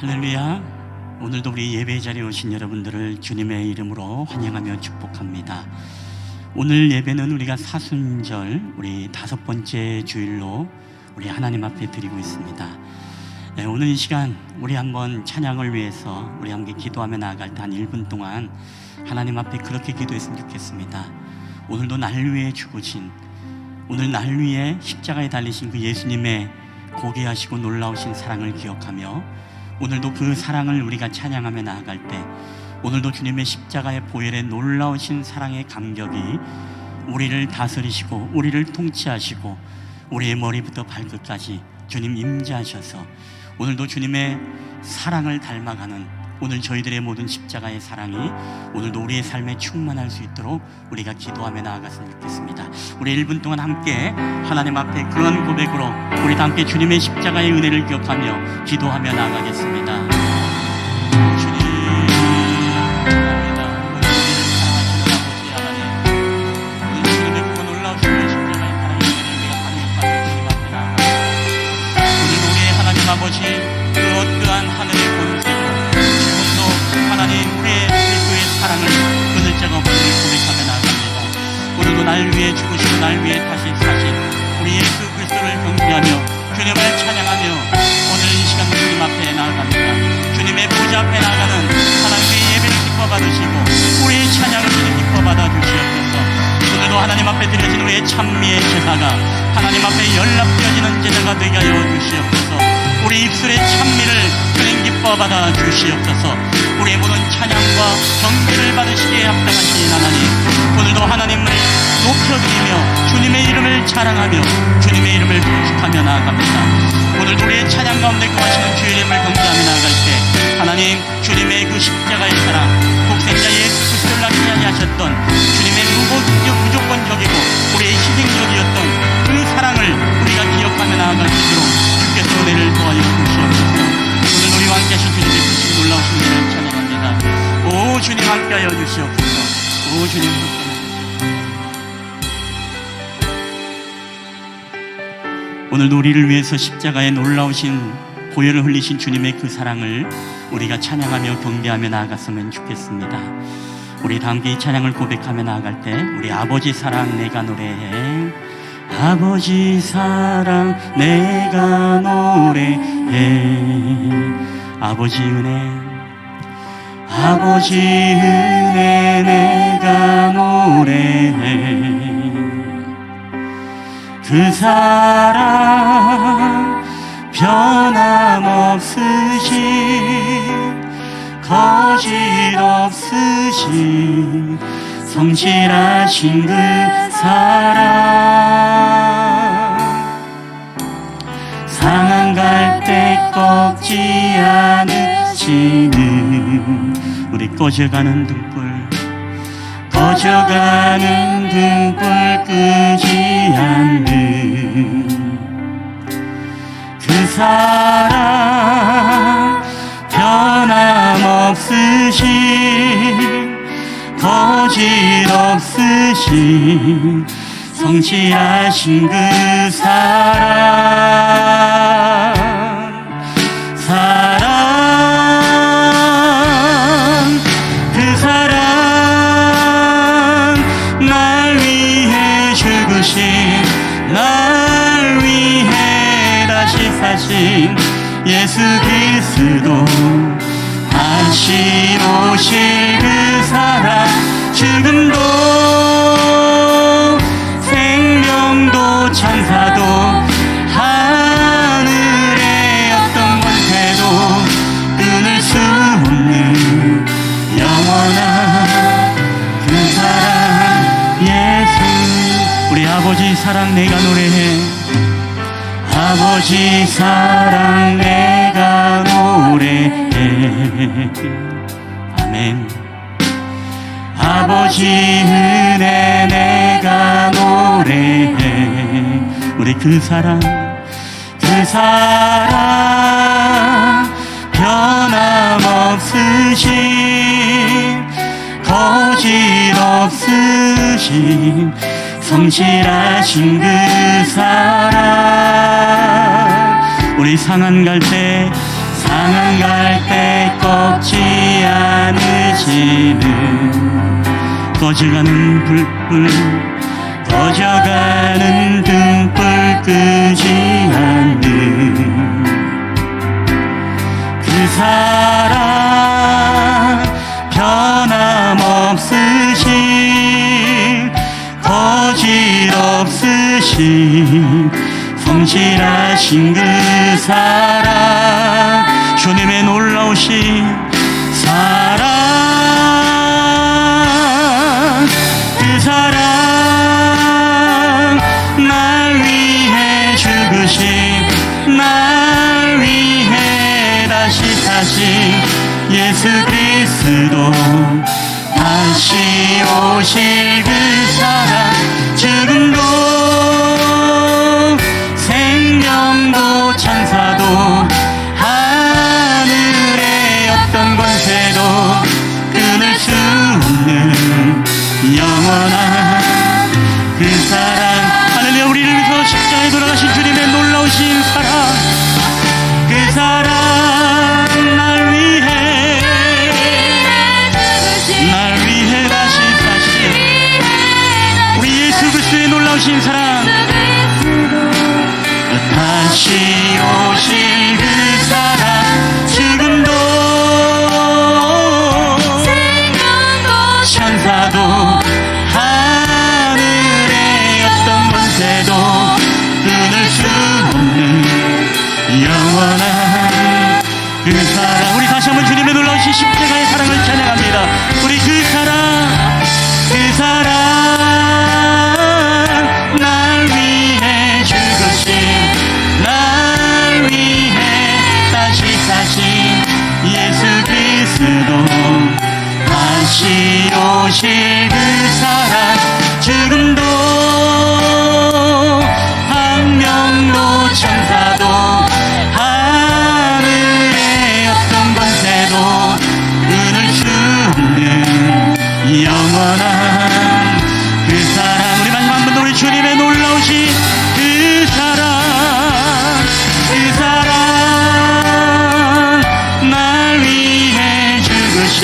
할렐루야. 오늘도 우리 예배 자리에 오신 여러분들을 주님의 이름으로 환영하며 축복합니다. 오늘 예배는 우리가 사순절 우리 5번째 주일로 우리 하나님 앞에 드리고 있습니다. 오늘 이 시간 우리 한번 찬양을 위해서 우리 함께 기도하며 나아갈 때 한 1분 동안 하나님 앞에 그렇게 기도했으면 좋겠습니다. 오늘도 날 위해 죽으신, 오늘 날 위해 십자가에 달리신 그 예수님의 고귀하시고 놀라우신 사랑을 기억하며 오늘도 그 사랑을 우리가 찬양하며 나아갈 때 오늘도 주님의 십자가의 보혈의 놀라우신 사랑의 감격이 우리를 다스리시고 우리를 통치하시고 우리의 머리부터 발끝까지 주님 임재하셔서 오늘도 주님의 사랑을 닮아가는 오늘 저희들의 모든 십자가의 사랑이 오늘도 우리의 삶에 충만할 수 있도록 우리가 기도하며 나아갔으면 좋겠습니다. 우리 1분 동안 함께 하나님 앞에 그런 고백으로 우리 다 함께 주님의 십자가의 은혜를 기억하며 기도하며 나아가겠습니다. 주님 감사합니다. 오늘 우리를 사랑하시는 아버지 하나님, 오늘 주님의 그 놀라우신 십자가의 사랑의 은혜를 우리가 감격하며 주님 앞에 나아갑니다. 오늘 우리의 하나님 아버지 그 어떠한 하늘의 본색으로 하나님 우리의 그리스도의 사랑을 끊을 자가 없음을 고백하며 나아갑니다. 오늘도 날 위해 죽으시고 날 위해 다시 사신 우리 예수 그리스도를 경배하며 주님을 찬양하며 오늘 이 시간 주님 앞에 나아갑니다. 주님의 보좌 앞에 나가는 하나님의 예배를 기뻐 받으시고 우리의 찬양을 주님 기뻐 받아 주시옵소서. 오늘도 하나님 앞에 드려진 우리의 찬미의 제사가 하나님 앞에 연락되어지는 제사가 되게 하여 주시옵소서. 우리 입술의 찬미를 주님 기뻐 받아 주시옵소서. 우리의 모든 찬양과 경배를 받으시기에 합당하신 하나님, 오늘도 하나님을 높여드리며 주님의 이름을 자랑하며 주님의 이름을 축복하며 나아갑니다. 오늘도 우리의 찬양 가운데 거하시는 주의 이름을 경배하며 나아갈 때 하나님 주님의 그 십자가의 사랑, 독생자 예수 그리스도를 낳게 하셨던 주님의 무조건적이고 우리의 희생적이었던 그 사랑을 우리가 기억하며 나아갈 수 있도록 주께서 은혜를 도와여 주시옵소서. 오늘 우리와 함께 하신 주님의 크신 놀라우신 은혜를 찬양합니다. 오 주님 함께하여 주시옵소서. 오 주님 함께하여 주시옵소서. 오늘도 우리를 위해서 십자가에 놀라우신 보혈을 흘리신 주님의 그 사랑을 우리가 찬양하며 경배하며 나아갔으면 좋겠습니다. 우리 다 함께 이 찬양을 고백하며 나아갈 때 우리 아버지 사랑 내가 노래해, 아버지 사랑 내가 노래해, 아버지 은혜, 아버지 은혜 내가 노래해, 그 사랑 변함없으신 거짓없으신 성실하신 그 사랑, 상한 갈 때 꺾지 않으시는 우리 꺼져가는 등불, 꺼져가는 등불 끄지 않는 그 사랑 변함없으신 거짓없으신 성실하신 그 사랑, 그 사랑 날 위해 죽으신, 날 위해 다시 사신 예수 그리스도, 다시 오실 그 사랑, 지금도 생명도 천사도 하늘의 어떤 권세도 끊을 수 없는 영원한 그 사랑 예수. 우리 아버지 사랑 내가 노래해, 아버지 사랑 내가 노래해, 아멘. 아버지 은혜 내가 노래해, 우리 그 사랑 변함없으신 거짓없으신 성실하신 그 사랑, 우리 상한 갈 때 상한 갈대 꺾지 않으시는 꺼져가는 불불 꺼져가는 등불 끄지 않는 그 사랑 변함없으신 거짓없으신 성실하신 그 사랑 주님의 놀라우신 사랑 그 사랑 날 위해 죽으신 날 위해 다시 사신 예수 그리스도 다시 오실 그 사랑 지금도 생명도 천사도 하늘의 어떤 권세도 끊을 수 없는 영원한 그 사랑 할렐루야 우리를 위해서 십자가에 돌아가신 주님의 놀라우신 사랑 그 사랑 날 위해 다시 사신 우리 예수 그리스도의 놀라우신 사랑 다시 오실 그 사랑 지금도 생명도 천사도 하늘의 어떤 권세도 끊을 수 없는 영원한 그 사랑 우리 다시 한번 주님의 놀라우신 십자가의 사랑을 찬양합니다. 우리 그 사랑 날 위해 죽으신 날 위해 다시 사신 예수 그리스도 다시 오실 그 사랑 지금도 생명도 천사도 하늘의 어떤 권세도 끊을 수 없는 영원한 그 사랑 우리 마지막 한 번 더 우리 주님의 놀라우신 그 사랑 날 위해 죽으신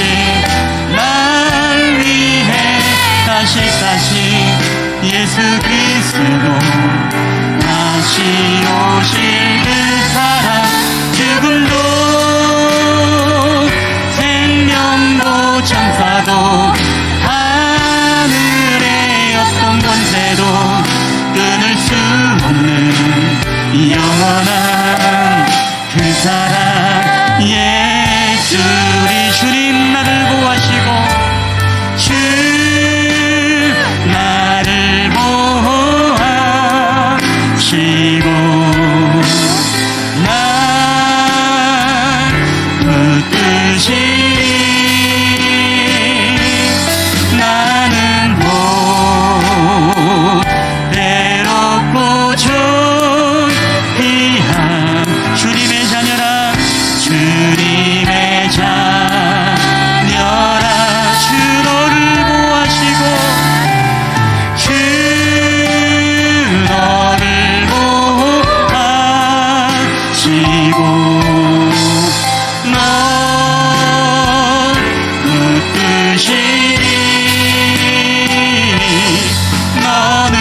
날 위해 다시 사신 예수 그리스도 다시 오실 그 사랑 지금도 생명도 천사도 하늘의 어떤 권세도 끊을 수 없는 영원한 그 사랑 예수 우리 주님 나를 보호하시고 주 나를 보호하시고 날 붙드시니 나는 외롭고 존귀한 주님의 자녀라 주님의 자녀라 주 너를 보호하시고 주 너를 보호하시고 널 붙드시니 너는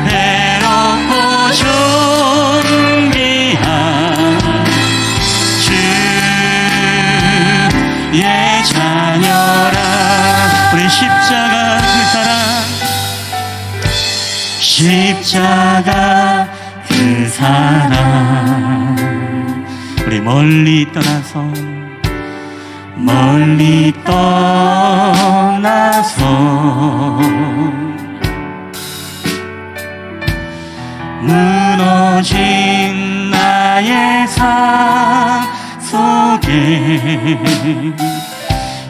외롭고 존귀한 주의 자녀라 우리 십자가 그 사랑 십자가 그 사랑 우리 멀리 떠나서 무너진 나의 삶 속에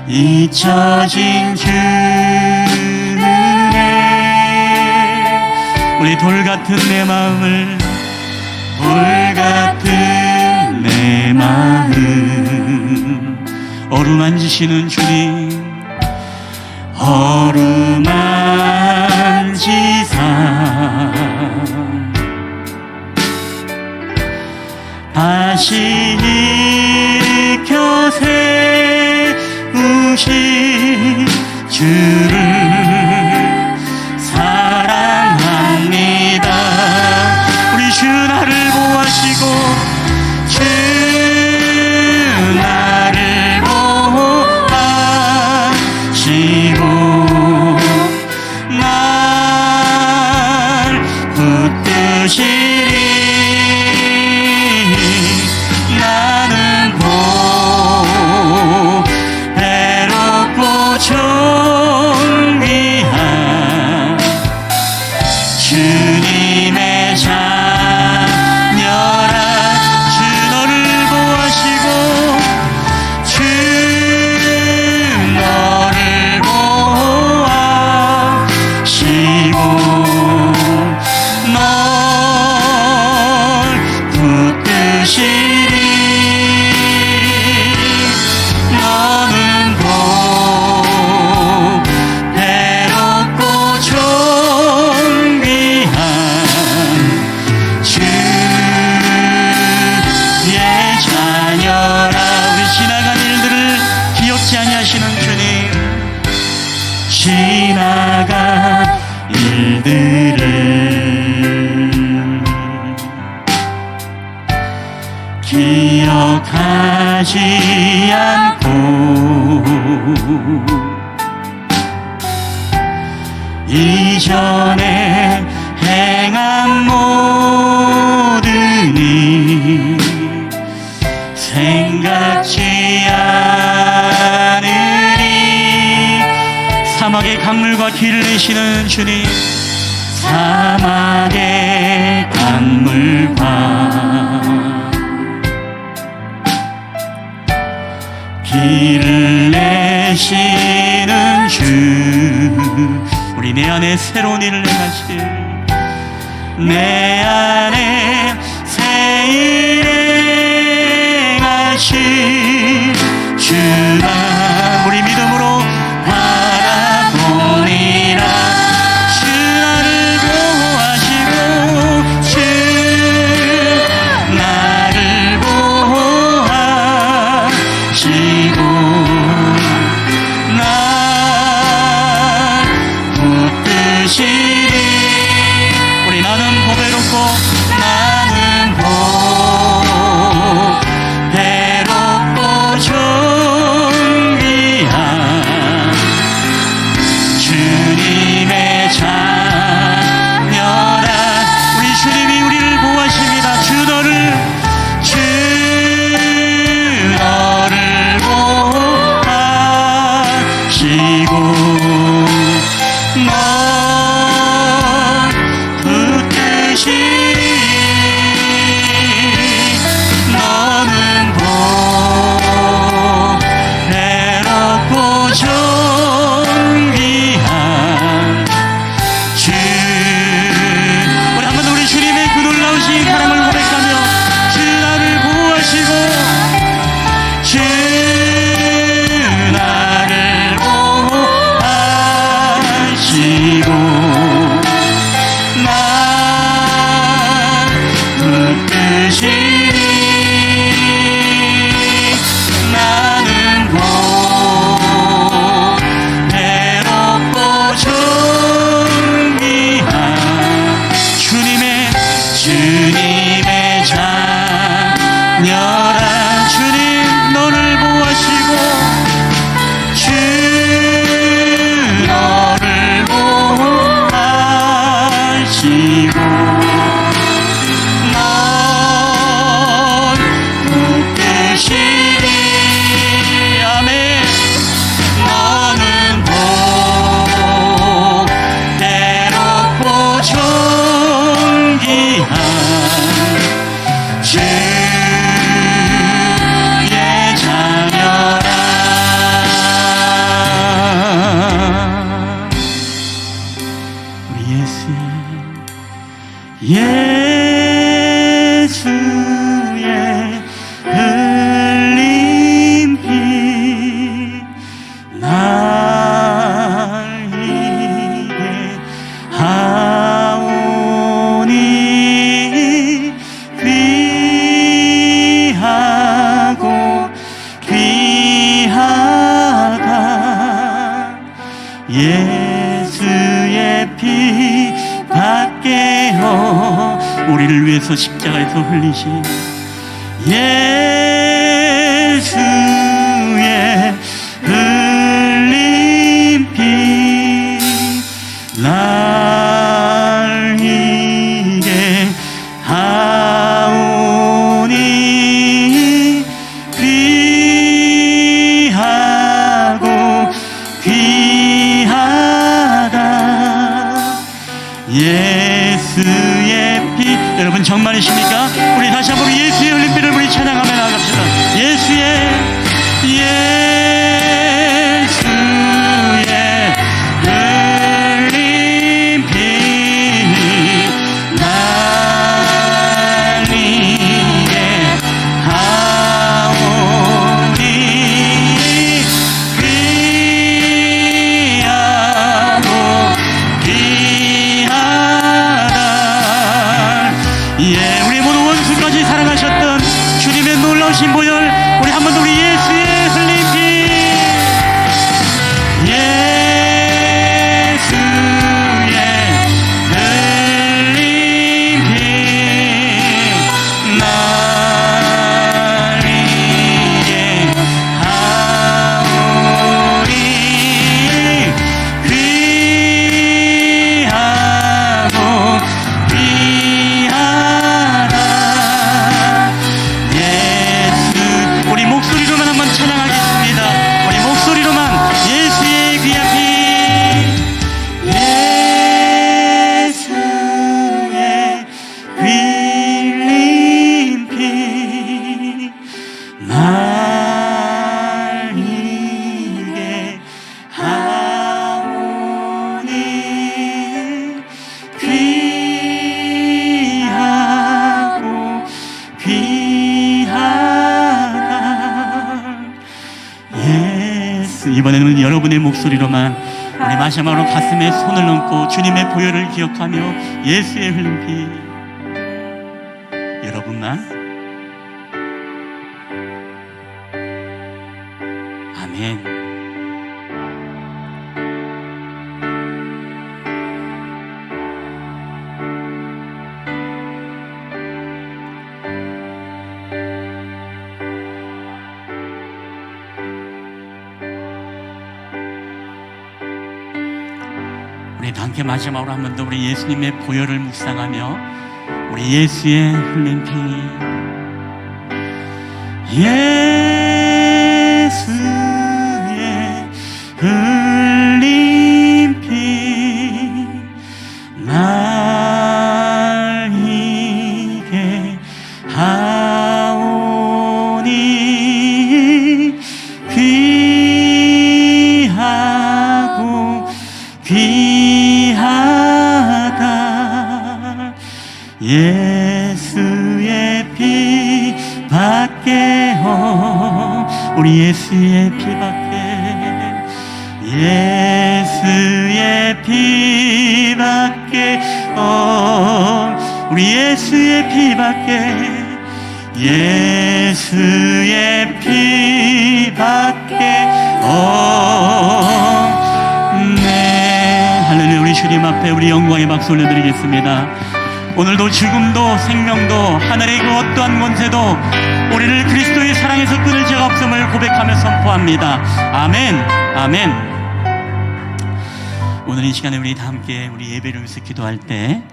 잊혀진 주 은혜 우리 돌같은 내 마음을 돌같은 내 마음 어루만지시는 주님 어루만지사 다시 일으켜 세우신 주를 사랑합니다. 우리 주 나를 보호하시고 주 나를 보호하시고 날 붙드시리. 나는 보배롭고 존귀한 주님의 자녀라. 주 너를 보호하시고 주 너를 보호하시고 널 붙드시리. 너는 보배롭고 존귀한 주의 자녀라. 우리 지나간 일들을 기억지 아니하시는 주님, 지나간 일들을 기억하지 않고 이전에 행한 모든 일 생각지 않으리. 사막의 강물과 길을 내시는 주님, 사막의 강물과 길을 내시는 주, 우리 내 안에 새로운 일을 행하실, 내 안에 새 일을 행하실 주나 우리 믿음으로 바라보리라. 주 나를 보호하시고 주 나를 보호하시고 날 붙드시리. 우리 나는 보배롭고 나는 보배롭고 존귀한 주님의 자녀라. 우리 주님이 우리를 보호하십니다. 주 너를 보호하시고 너 예수의 피 밖에요. 우리를 위해서 십자가에서 흘리신 예수의 흘린 피 날 이게 하오니 귀하고 귀하다. 예수의 피, 여러분 정말이십니까? 우리 다시 한번 예수의 흘린 피를 우리 찬양하며 나갑시다. 예수의 흘린 피 날 이게 하오니 귀하고 귀하다. 예, 우리 모두 원수까지 사랑하셨던 주님의 놀라우신 보혈, 우리 한 번 더 우리 예수의 흘린 피, 예수의 흘린 피 날 이게 하오니 귀하고 귀하다. 예수, 우리 목소리로만 한번 찬양하겠습니다. 우리 목소리로만 예수의 귀한 피, 예수의 흘린 피 날 이게 하오니 귀하고 귀하다. 예수, 이번에는 여러분의 목소리로만 우리 마지막으로 가슴에 손을 얹고 주님의 보혈을 기억하며 예수의 흘린 피, 여러분만. 아멘. 우리 함께 마지막으로 한 번 더 우리 예수님의 보혈을 묵상하며 우리 예수의 흘린 피, 예수의 흘린 피 날 이게 하오니 귀하고 귀하다. 예수의 피 밖에요. 우리 예수의 피 밖에, 예수의 피 밖에, 우리 예수의 피 밖에, 예수의 피 밖에. 네, 할렐루야. 우리 주님 앞에 우리 영광의 박수 올려드리겠습니다. 오늘도 죽음도 생명도 하늘의 그 어떠한 권세도 우리를 그리스도의 사랑에서 끊을 자가 없음을 고백하며 선포합니다. 아멘, 아멘. 오늘 이 시간에 우리 다 함께 우리 예배를 위해서 기도할 때,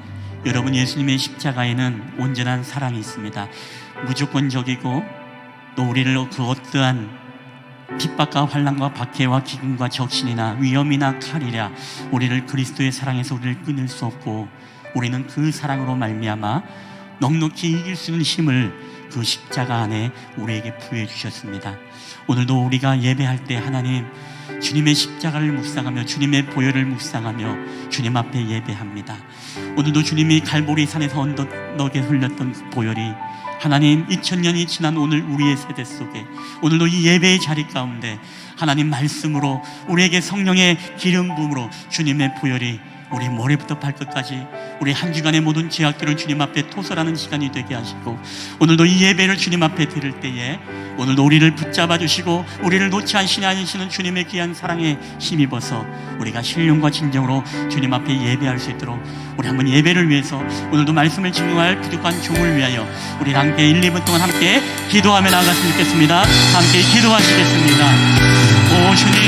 여러분, 예수님의 십자가에는 온전한 사랑이 있습니다. 무조건적이고 또 우리를 그 어떠한 핍박과 환난과 박해와 기근과 적신이나 위험이나 칼이라 우리를 그리스도의 사랑에서 우리를 끊을 수 없고, 우리는 그 사랑으로 말미암아 넉넉히 이길 수 있는 힘을 그 십자가 안에 우리에게 부여해 주셨습니다. 오늘도 우리가 예배할 때 하나님, 주님의 십자가를 묵상하며 주님의 보혈을 묵상하며 주님 앞에 예배합니다. 오늘도 주님이 갈보리 산에서 언덕에 흘렸던 그 보혈이 하나님 2000년이 지난 오늘 우리의 세대 속에, 오늘도 이 예배의 자리 가운데 하나님 말씀으로 우리에게 성령의 기름 부음으로 주님의 보혈이 우리 머리부터 발끝까지 우리 한 주간의 모든 죄악들을 주님 앞에 토설하는 시간이 되게 하시고, 오늘도 이 예배를 주님 앞에 드릴 때에 오늘도 우리를 붙잡아 주시고 우리를 놓지 않으시는 주님의 귀한 사랑에 힘입어서 우리가 신령과 진정으로 주님 앞에 예배할 수 있도록, 우리 한번 예배를 위해서 오늘도 말씀을 증거할 부족한 종을 위하여 우리 함께 1, 2분 동안 함께 기도하며 나아갔으면 좋겠습니다. 함께 기도하시겠습니다. 오 주님,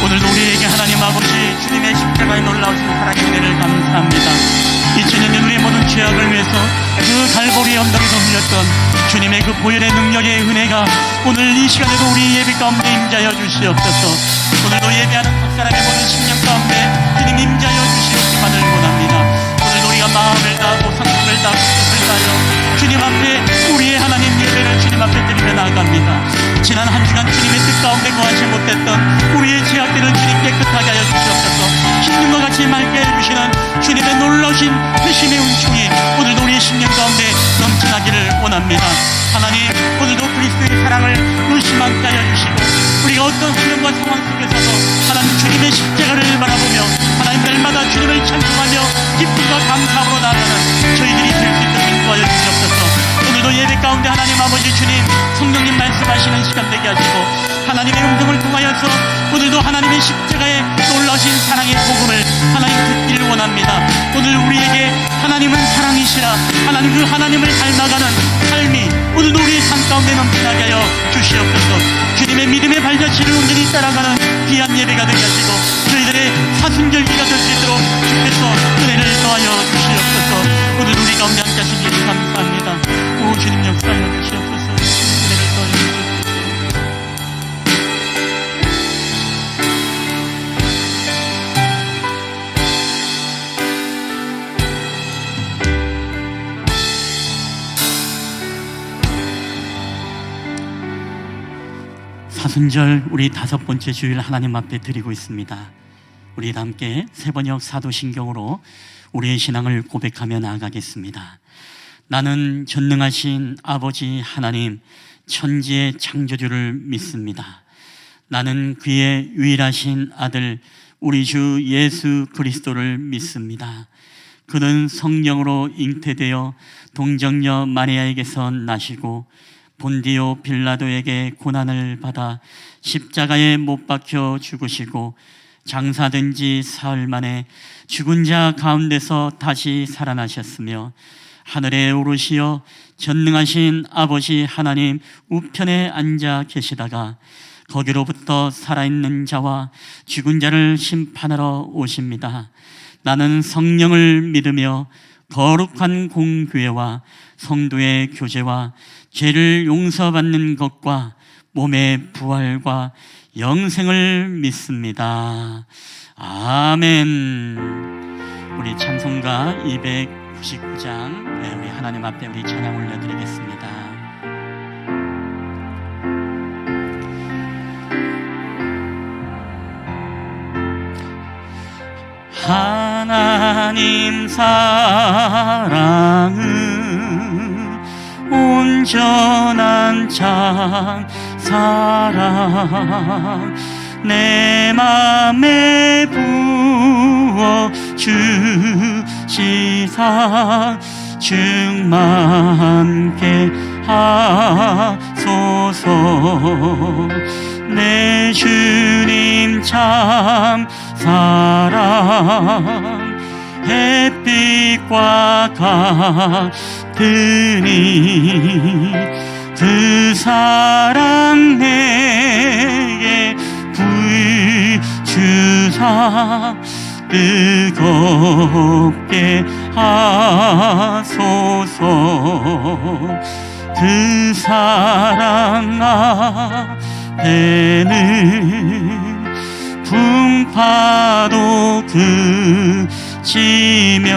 오늘도 우리에게 하나님 아버지 주님의 십자가의 놀라우신 사랑의 은혜를 감사합니다. 2000년 전 우리의 모든 죄악을 위해서 그 갈보리 언덕에서 흘렸던 주님의 그 보혈의 능력의 은혜가 오늘 이 시간에도 우리 예배 가운데 임자여 주시옵소서. 오늘도 예배하는 각 사람의 모든 심령 가운데 주님 임자여 주시옵기만을 원합니다. 오늘도 우리가 마음을 다하고 성품을 다하고 뜻을 다하여 주님 앞에 우리의 하나님 예배를 주님 앞에 드리며 나아갑니다. 지난 한 주간 주님의 뜻 가운데 거하지 못했던 우리의 죄악들을 주님 깨끗하게 하여 주시옵소서. 신님과 같이 맑게 해주시는 주님의 놀라우신 회심의 은총이 오늘도 우리의 심령 가운데 넘쳐나기를 원합니다. 하나님, 오늘도 그리스도의 사랑을 의심하게 하여 주시고 우리가 어떤 환경과 상황 속에서도 하나님 주님의 십자가를 바라보며 하나님 날마다 주님을 찬송하며 기쁨과 감사함으로 나아가는 저희들이 될 수 있도록 인도하여 주시옵소서. 오늘도 예배 가운데 하나님 아버지 주님 성령님 말씀하시는 시간 되게 하시고 하나님의 음성을 통하여서 오늘도 하나님의 십자가의 놀라신 사랑의 복음을 하나님 듣기를 원합니다. 오늘 우리에게 하나님은 사랑이시라 하나님 그 하나님을 닮아가는 삶이 오늘도 우리의 삶 가운데 넘쳐나게 하여 주시옵소서. 주님의 믿음의 발자취를 온전히 따라가는 귀한 예배가 되게 하시고 저희들의 사순절기가 될 수 있도록 주께서 은혜를 더하여 주시옵소서. 오늘 우리 가운데 함께 하신 일 감사합니다. 오 주님 역사하여 주시옵소서. 은혜를 더하여 주시옵소서. 사순절 우리 5번째 주일 하나님 앞에 드리고 있습니다. 우리 함께 세번역 사도신경으로 우리의 신앙을 고백하며 나아가겠습니다. 나는 전능하신 아버지 하나님 천지의 창조주를 믿습니다. 나는 그의 유일하신 아들 우리 주 예수 그리스도를 믿습니다. 그는 성령으로 잉태되어 동정녀 마리아에게서 나시고 본디오 빌라도에게 고난을 받아 십자가에 못 박혀 죽으시고 장사된 지 사흘 만에 죽은 자 가운데서 다시 살아나셨으며 하늘에 오르시어 전능하신 아버지 하나님 우편에 앉아 계시다가 거기로부터 살아있는 자와 죽은 자를 심판하러 오십니다. 나는 성령을 믿으며 거룩한 공교회와 성도의 교제와 죄를 용서받는 것과 몸의 부활과 영생을 믿습니다. 아멘. 우리 찬송가 299장 우리 하나님 앞에 우리 찬양 올려드리겠습니다. 하나님 사랑은 온전한 참 사랑 내 맘에 부어 주시사 충만케 하소서. 내 주님 참 사랑 햇빛과 같으니 그 사랑 내게 부주사 뜨겁게 하소서. 그 사랑 앞에는 풍파도 그치며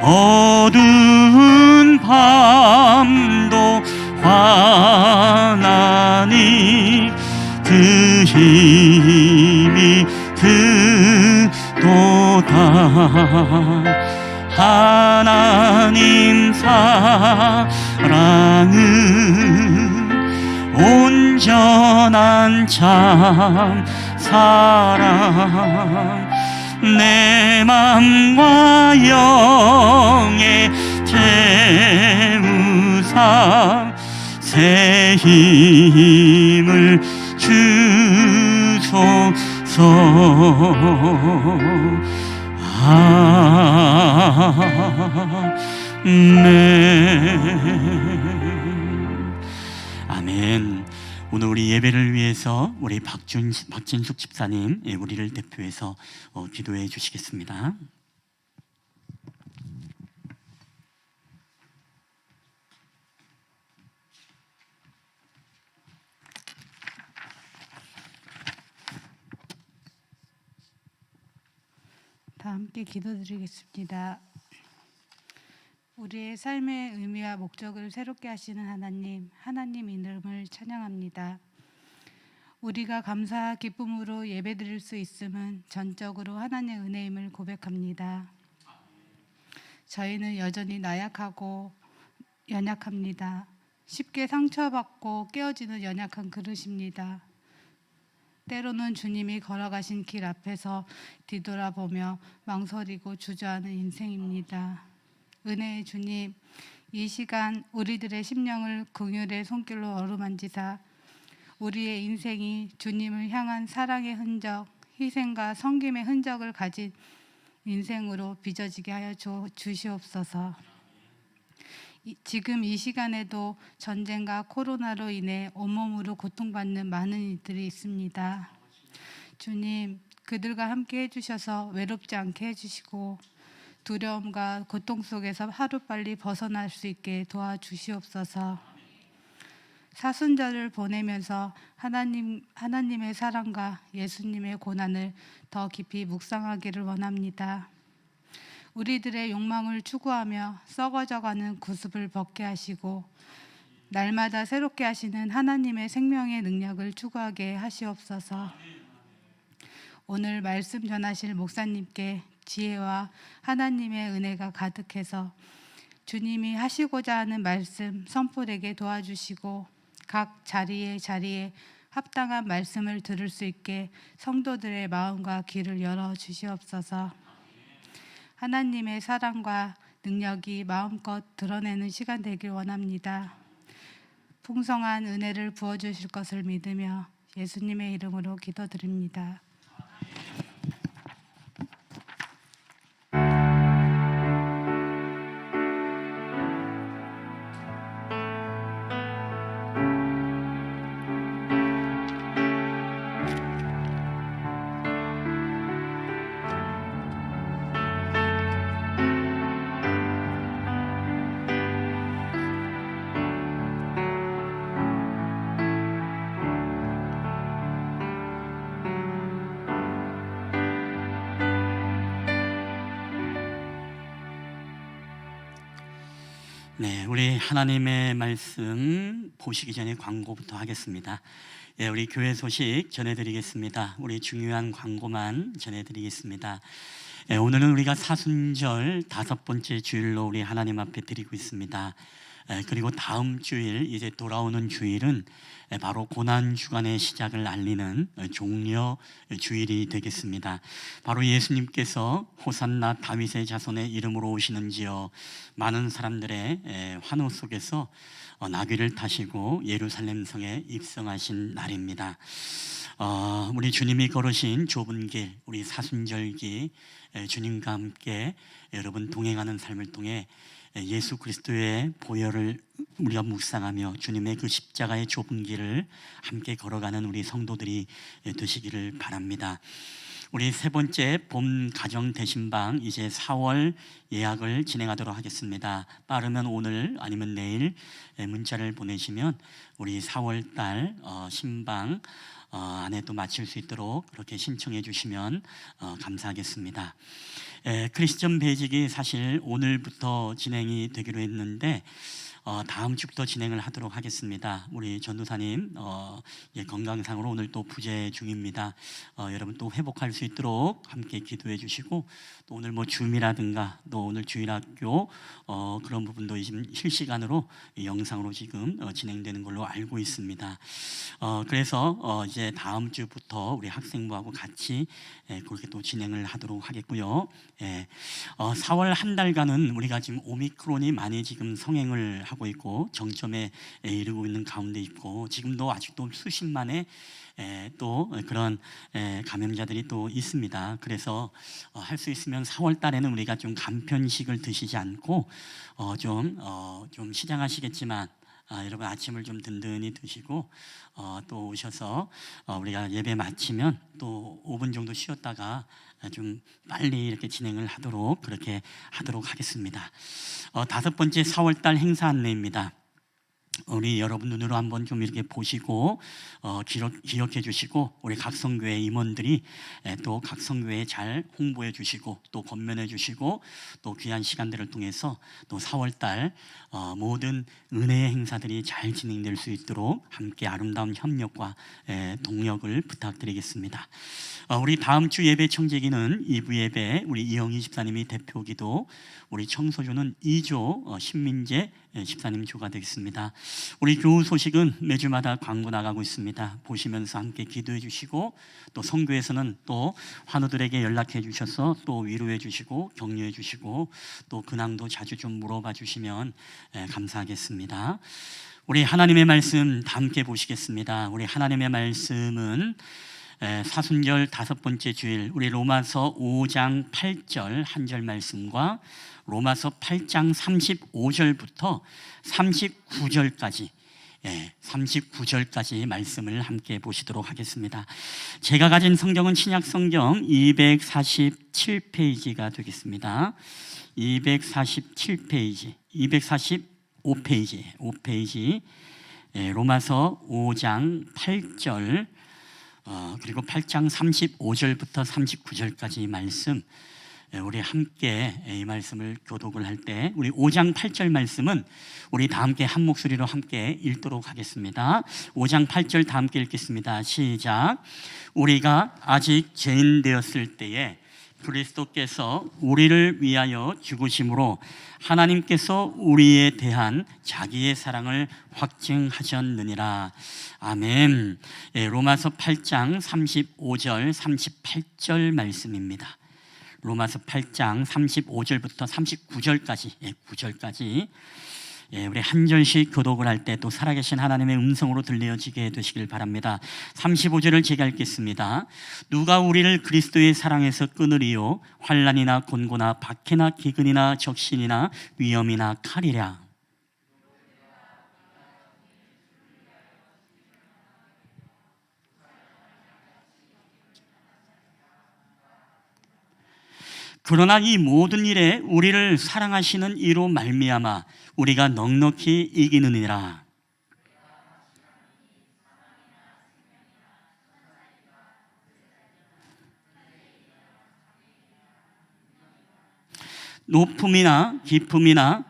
어두운 밤도 환하니 그 힘이 크도다. 하나님 사랑은 온전한 참 사랑 내 맘과 영의 채우사 새 힘을 주소서. 아멘. 오늘 우리 예배를 위해서 우리 박진숙 집사님 우리를 대표해서 기도해 주시겠습니다. 다 함께 기도드리겠습니다. 우리의 삶의 의미와 목적을 새롭게 하시는 하나님 이름을 찬양합니다. 우리가 감사와 기쁨으로 예배드릴 수 있음은 전적으로 하나님의 은혜임을 고백합니다. 저희는 여전히 나약하고 연약합니다. 쉽게 상처받고 깨어지는 연약한 그릇입니다. 때로는 주님이 걸어가신 길 앞에서 뒤돌아보며 망설이고 주저하는 인생입니다. 은혜의 주님, 이 시간 우리들의 심령을 긍휼의 손길로 어루만지사 우리의 인생이 주님을 향한 사랑의 흔적, 희생과 섬김의 흔적을 가진 인생으로 빚어지게 하여 주시옵소서. 지금 이 시간에도 전쟁과 코로나로 인해 온몸으로 고통받는 많은 이들이 있습니다. 주님, 그들과 함께 해주셔서 외롭지 않게 해주시고 두려움과 고통 속에서 하루빨리 벗어날 수 있게 도와주시옵소서. 사순절을 보내면서 하나님의 사랑과 예수님의 고난을 더 깊이 묵상하기를 원합니다. 우리들의 욕망을 추구하며 썩어져가는 구습을 벗게 하시고 날마다 새롭게 하시는 하나님의 생명의 능력을 추구하게 하시옵소서. 오늘 말씀 전하실 목사님께 지혜와 하나님의 은혜가 가득해서 주님이 하시고자 하는 말씀 선포되게 도와주시고 각 자리에 합당한 말씀을 들을 수 있게 성도들의 마음과 귀를 열어 주시옵소서. 하나님의 사랑과 능력이 마음껏 드러내는 시간 되길 원합니다. 풍성한 은혜를 부어주실 것을 믿으며 예수님의 이름으로 기도드립니다. 네, 우리 하나님의 말씀 보시기 전에 광고부터 하겠습니다. 예, 우리 교회 소식 전해드리겠습니다. 우리 중요한 광고만 전해드리겠습니다. 예, 오늘은 우리가 사순절 5번째 주일로 우리 하나님 앞에 드리고 있습니다. 그리고 다음 주일, 이제 돌아오는 주일은 바로 고난주간의 시작을 알리는 종려 주일이 되겠습니다. 바로 예수님께서 호산나 다윗의 자손의 이름으로 오시는지요, 많은 사람들의 환호 속에서 나귀를 타시고 예루살렘 성에 입성하신 날입니다. 우리 주님이 걸으신 좁은 길, 우리 사순절기 주님과 함께 여러분 동행하는 삶을 통해 예수 그리스도의 보혈을 우리가 묵상하며 주님의 그 십자가의 좁은 길을 함께 걸어가는 우리 성도들이 되시기를 바랍니다. 우리 세 번째 봄 가정 대신방, 이제 4월 예약을 진행하도록 하겠습니다. 빠르면 오늘 아니면 내일 문자를 보내시면 우리 4월 달 신방 안에 또 마칠 수 있도록 그렇게 신청해 주시면 감사하겠습니다. 크리스천 베이직이 사실 오늘부터 진행이 되기로 했는데 다음 주부터 진행을 하도록 하겠습니다. 우리 전도사님 건강상으로 오늘 또 부재 중입니다. 여러분 또 회복할 수 있도록 함께 기도해 주시고, 또 오늘 뭐 줌이라든가 또 오늘 주일학교 그런 부분도 지금 실시간으로 영상으로 지금 진행되는 걸로 알고 있습니다. 그래서 이제 다음 주부터 우리 학생부하고 같이 그렇게 또 진행을 하도록 하겠고요. 4월 한 달간은 우리가 지금 오미크론이 많이 지금 성행을 하고 있고 정점에 이르고 있는 가운데 있고, 지금도 아직도 수십만의 또 그런 감염자들이 또 있습니다. 그래서 할 수 있으면 4월 달에는 우리가 좀 간편식을 드시지 않고 좀 시장하시겠지만 여러분 아침을 좀 든든히 드시고 또 오셔서 우리가 예배 마치면 또 5분 정도 쉬었다가 좀 빨리 이렇게 진행을 하도록 그렇게 하도록 하겠습니다. 5번째 4월달 행사 안내입니다. 우리 여러분 눈으로 한번 좀 이렇게 보시고 기억해 주시고, 우리 각 성교회 임원들이 또 각 성교회에 잘 홍보해 주시고 또 권면해 주시고, 또 귀한 시간들을 통해서 또 4월달 모든 은혜의 행사들이 잘 진행될 수 있도록 함께 아름다운 협력과 동력을 부탁드리겠습니다. 우리 다음 주 예배 청재기는 2부 예배 우리 이영희 집사님이 대표기도, 우리 청소조는 2조 신민재 집사님 조가 되겠습니다. 우리 교우 소식은 매주마다 광고 나가고 있습니다. 보시면서 함께 기도해 주시고, 또 성교에서는 또 환우들에게 연락해 주셔서 또 위로해 주시고 격려해 주시고 또 근황도 자주 좀 물어봐 주시면 감사하겠습니다. 우리 하나님의 말씀 다 함께 보시겠습니다. 우리 하나님의 말씀은 사순절 5번째 주일 우리 로마서 5장 8절 한 절 말씀과 로마서 8장 35절부터 39절까지 말씀을 함께 보시도록 하겠습니다. 제가 가진 성경은 신약 성경 247페이지가 되겠습니다. 247페이지, 245페이지, 로마서 5장 8절 그리고 8장 35절부터 39절까지 말씀, 우리 함께 이 말씀을 교독을 할 때 우리 5장 8절 말씀은 우리 다 함께 한 목소리로 함께 읽도록 하겠습니다. 5장 8절 다 함께 읽겠습니다. 시작. 우리가 아직 죄인 되었을 때에 그리스도께서 우리를 위하여 죽으심으로 하나님께서 우리에 대한 자기의 사랑을 확증하셨느니라. 아멘. 로마서 8장 35절 38절 말씀입니다. 로마서 8장 35절부터 39절까지 우리 한 절씩 교독을 할 때 또 살아계신 하나님의 음성으로 들려지게 되시길 바랍니다. 35절을 제가 읽겠습니다. 누가 우리를 그리스도의 사랑에서 끊으리요? 환난이나 곤고나 박해나 기근이나 적신이나 위험이나 칼이랴. 그러나 이 모든 일에 우리를 사랑하시는 이로 말미암아 우리가 넉넉히 이기느니라. 높음이나 깊음이나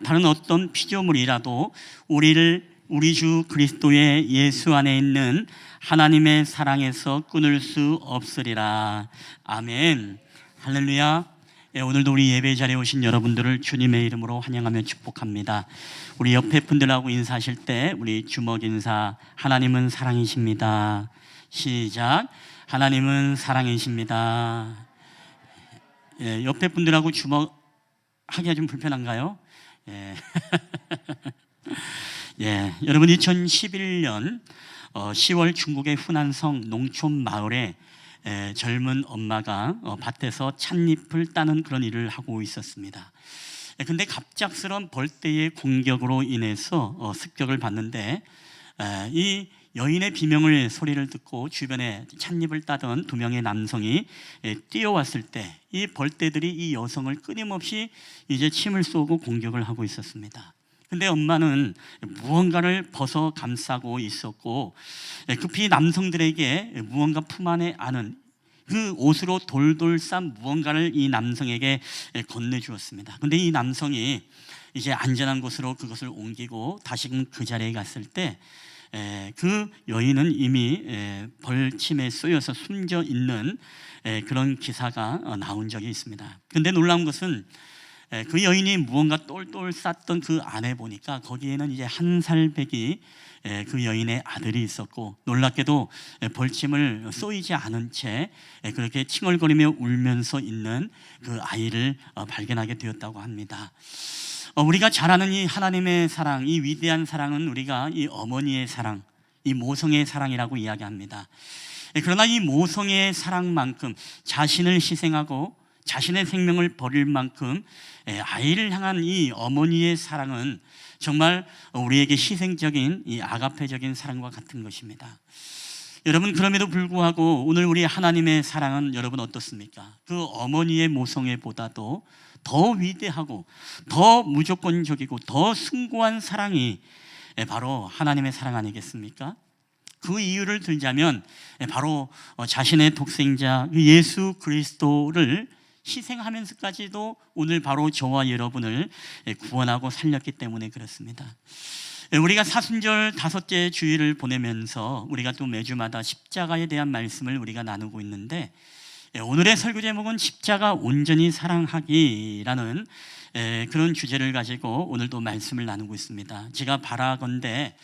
다른 어떤 피조물이라도 우리 주 그리스도의 예수 안에 있는 하나님의 사랑에서 끊을 수 없으리라. 아멘. 할렐루야. 오늘도 우리 예배 자리에 오신 여러분들을 주님의 이름으로 환영하며 축복합니다. 우리 옆에 분들하고 인사하실 때 우리 주먹 인사, 하나님은 사랑이십니다. 시작. 하나님은 사랑이십니다. 옆에 분들하고 주먹 하기가 좀 불편한가요? 여러분 2011년 10월 중국의 후난성 농촌 마을에 젊은 엄마가 밭에서 찻잎을 따는 그런 일을 하고 있었습니다. 근데 갑작스러운 벌떼의 공격으로 인해서 습격을 받는데, 이 여인의 비명을 소리를 듣고 주변에 찻잎을 따던 2명의 남성이 뛰어왔을 때 이 벌떼들이 이 여성을 끊임없이 이제 침을 쏘고 공격을 하고 있었습니다. 근데 엄마는 무언가를 벗어 감싸고 있었고, 급히 남성들에게 무언가 품 안에 아는 그 옷으로 돌돌 싼 무언가를 이 남성에게 건네주었습니다. 근데 이 남성이 이제 안전한 곳으로 그것을 옮기고 다시금 그 자리에 갔을 때 그 여인은 이미 벌침에 쏘여서 숨져 있는 그런 기사가 나온 적이 있습니다. 근데 놀라운 것은 그 여인이 무언가 똘똘 쌌던 그 안에 보니까 거기에는 이제 1살 배기 그 여인의 아들이 있었고, 놀랍게도 벌침을 쏘이지 않은 채 그렇게 칭얼거리며 울면서 있는 그 아이를 발견하게 되었다고 합니다. 우리가 잘 아는 이 하나님의 사랑, 이 위대한 사랑은 우리가 이 어머니의 사랑, 이 모성의 사랑이라고 이야기합니다. 그러나 이 모성의 사랑만큼 자신을 희생하고 자신의 생명을 버릴 만큼 아이를 향한 이 어머니의 사랑은 정말 우리에게 희생적인 이 아가페적인 사랑과 같은 것입니다. 여러분, 그럼에도 불구하고 오늘 우리 하나님의 사랑은 여러분 어떻습니까? 그 어머니의 모성애 보다도 더 위대하고 더 무조건적이고 더 숭고한 사랑이 바로 하나님의 사랑 아니겠습니까? 그 이유를 들자면 바로 자신의 독생자 예수 그리스도를 희생하면서까지도 오늘 바로 저와 여러분을 구원하고 살렸기 때문에 그렇습니다. 우리가 사순절 5째 주일을 보내면서 우리가 또 매주마다 십자가에 대한 말씀을 우리가 나누고 있는데, 오늘의 설교 제목은 십자가 온전히 사랑하기라는 그런 주제를 가지고 오늘도 말씀을 나누고 있습니다. 제가 바라건대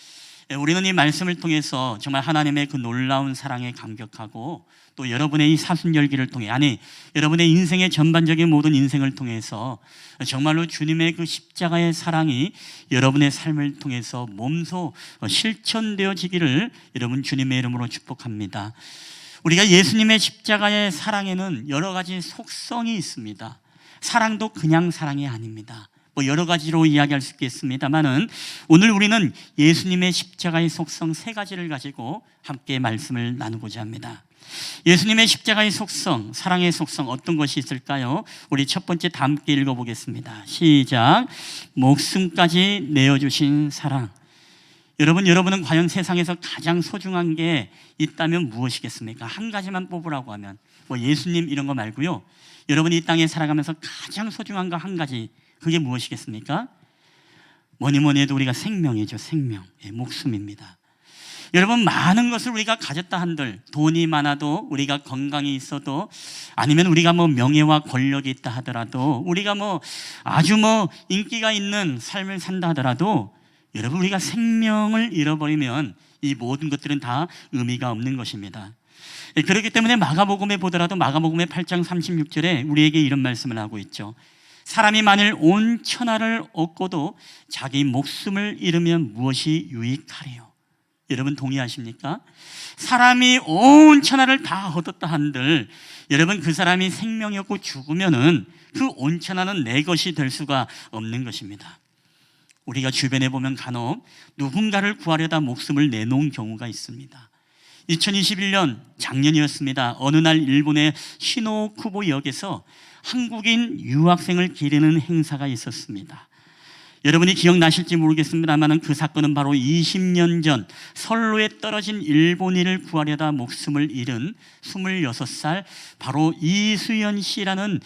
우리는 이 말씀을 통해서 정말 하나님의 그 놀라운 사랑에 감격하고, 또 여러분의 이 사순절기를 통해, 아니 여러분의 인생의 전반적인 모든 인생을 통해서 정말로 주님의 그 십자가의 사랑이 여러분의 삶을 통해서 몸소 실천되어지기를 여러분 주님의 이름으로 축복합니다. 우리가 예수님의 십자가의 사랑에는 여러 가지 속성이 있습니다. 사랑도 그냥 사랑이 아닙니다. 여러 가지로 이야기할 수 있겠습니다만은 오늘 우리는 예수님의 십자가의 속성 3가지를 가지고 함께 말씀을 나누고자 합니다. 예수님의 십자가의 속성, 사랑의 속성 어떤 것이 있을까요? 우리 첫 번째 다 함께 읽어보겠습니다. 시작. 목숨까지 내어주신 사랑. 여러분은 과연 세상에서 가장 소중한 게 있다면 무엇이겠습니까? 한 가지만 뽑으라고 하면 예수님 이런 거 말고요, 여러분이 이 땅에 살아가면서 가장 소중한 거 한 가지, 그게 무엇이겠습니까? 뭐니 해도 우리가 생명이죠. 생명, 목숨입니다. 여러분, 많은 것을 우리가 가졌다 한들, 돈이 많아도, 우리가 건강이 있어도, 아니면 우리가 명예와 권력이 있다 하더라도, 우리가 아주 인기가 있는 삶을 산다 하더라도, 여러분, 우리가 생명을 잃어버리면 이 모든 것들은 다 의미가 없는 것입니다. 그렇기 때문에 마가복음에 보더라도 마가복음의 8장 36절에 우리에게 이런 말씀을 하고 있죠. 사람이 만일 온 천하를 얻고도 자기 목숨을 잃으면 무엇이 유익하리요? 여러분 동의하십니까? 사람이 온 천하를 다 얻었다 한들 여러분 그 사람이 생명이 없고 죽으면은 그 온 천하는 내 것이 될 수가 없는 것입니다. 우리가 주변에 보면 간혹 누군가를 구하려다 목숨을 내놓은 경우가 있습니다. 2021년 작년이었습니다. 어느 날 일본의 시노쿠보역에서 한국인 유학생을 기리는 행사가 있었습니다. 여러분이 기억나실지 모르겠습니다만 그 사건은 바로 20년 전 선로에 떨어진 일본인을 구하려다 목숨을 잃은 26살 바로 이수연 씨라는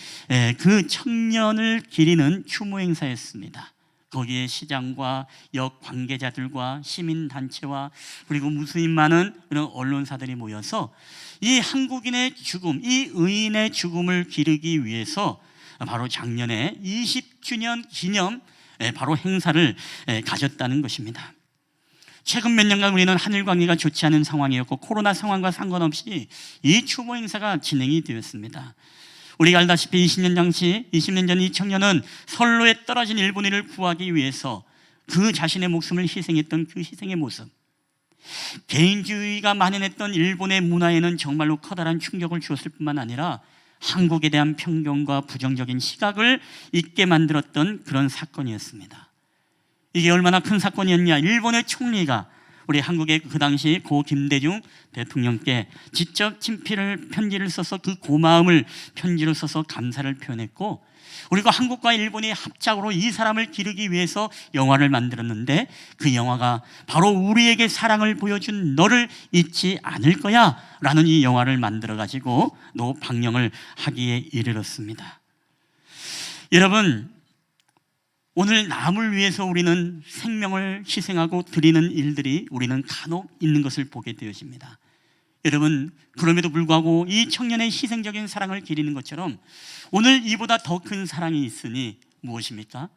그 청년을 기리는 추모 행사였습니다. 거기에 시장과 역 관계자들과 시민단체와 그리고 무수히 많은 그런 언론사들이 모여서 이 한국인의 죽음, 이 의인의 죽음을 기리기 위해서 바로 작년에 20주년 기념 바로 행사를 가졌다는 것입니다. 최근 몇 년간 우리는 하늘 관계가 좋지 않은 상황이었고 코로나 상황과 상관없이 이 추모 행사가 진행이 되었습니다. 우리가 알다시피 20년 전 이 청년은 선로에 떨어진 일본인을 구하기 위해서 그 자신의 목숨을 희생했던 그 희생의 모습, 개인주의가 만연했던 일본의 문화에는 정말로 커다란 충격을 주었을 뿐만 아니라 한국에 대한 편견과 부정적인 시각을 있게 만들었던 그런 사건이었습니다. 이게 얼마나 큰 사건이었냐. 일본의 총리가 우리 한국의 그 당시 고 김대중 대통령께 직접 편지를 써서 그 고마움을 편지로 써서 감사를 표현했고, 우리가 한국과 일본이 합작으로 이 사람을 기르기 위해서 영화를 만들었는데 그 영화가 바로 우리에게 사랑을 보여준 너를 잊지 않을 거야 라는 이 영화를 만들어 가지고 방영을 하기에 이르렀습니다. 여러분, 오늘 남을 위해서 우리는 생명을 희생하고 드리는 일들이 우리는 간혹 있는 것을 보게 되어집니다. 여러분, 그럼에도 불구하고 이 청년의 희생적인 사랑을 기리는 것처럼 오늘 이보다 더 큰 사랑이 있으니 무엇입니까?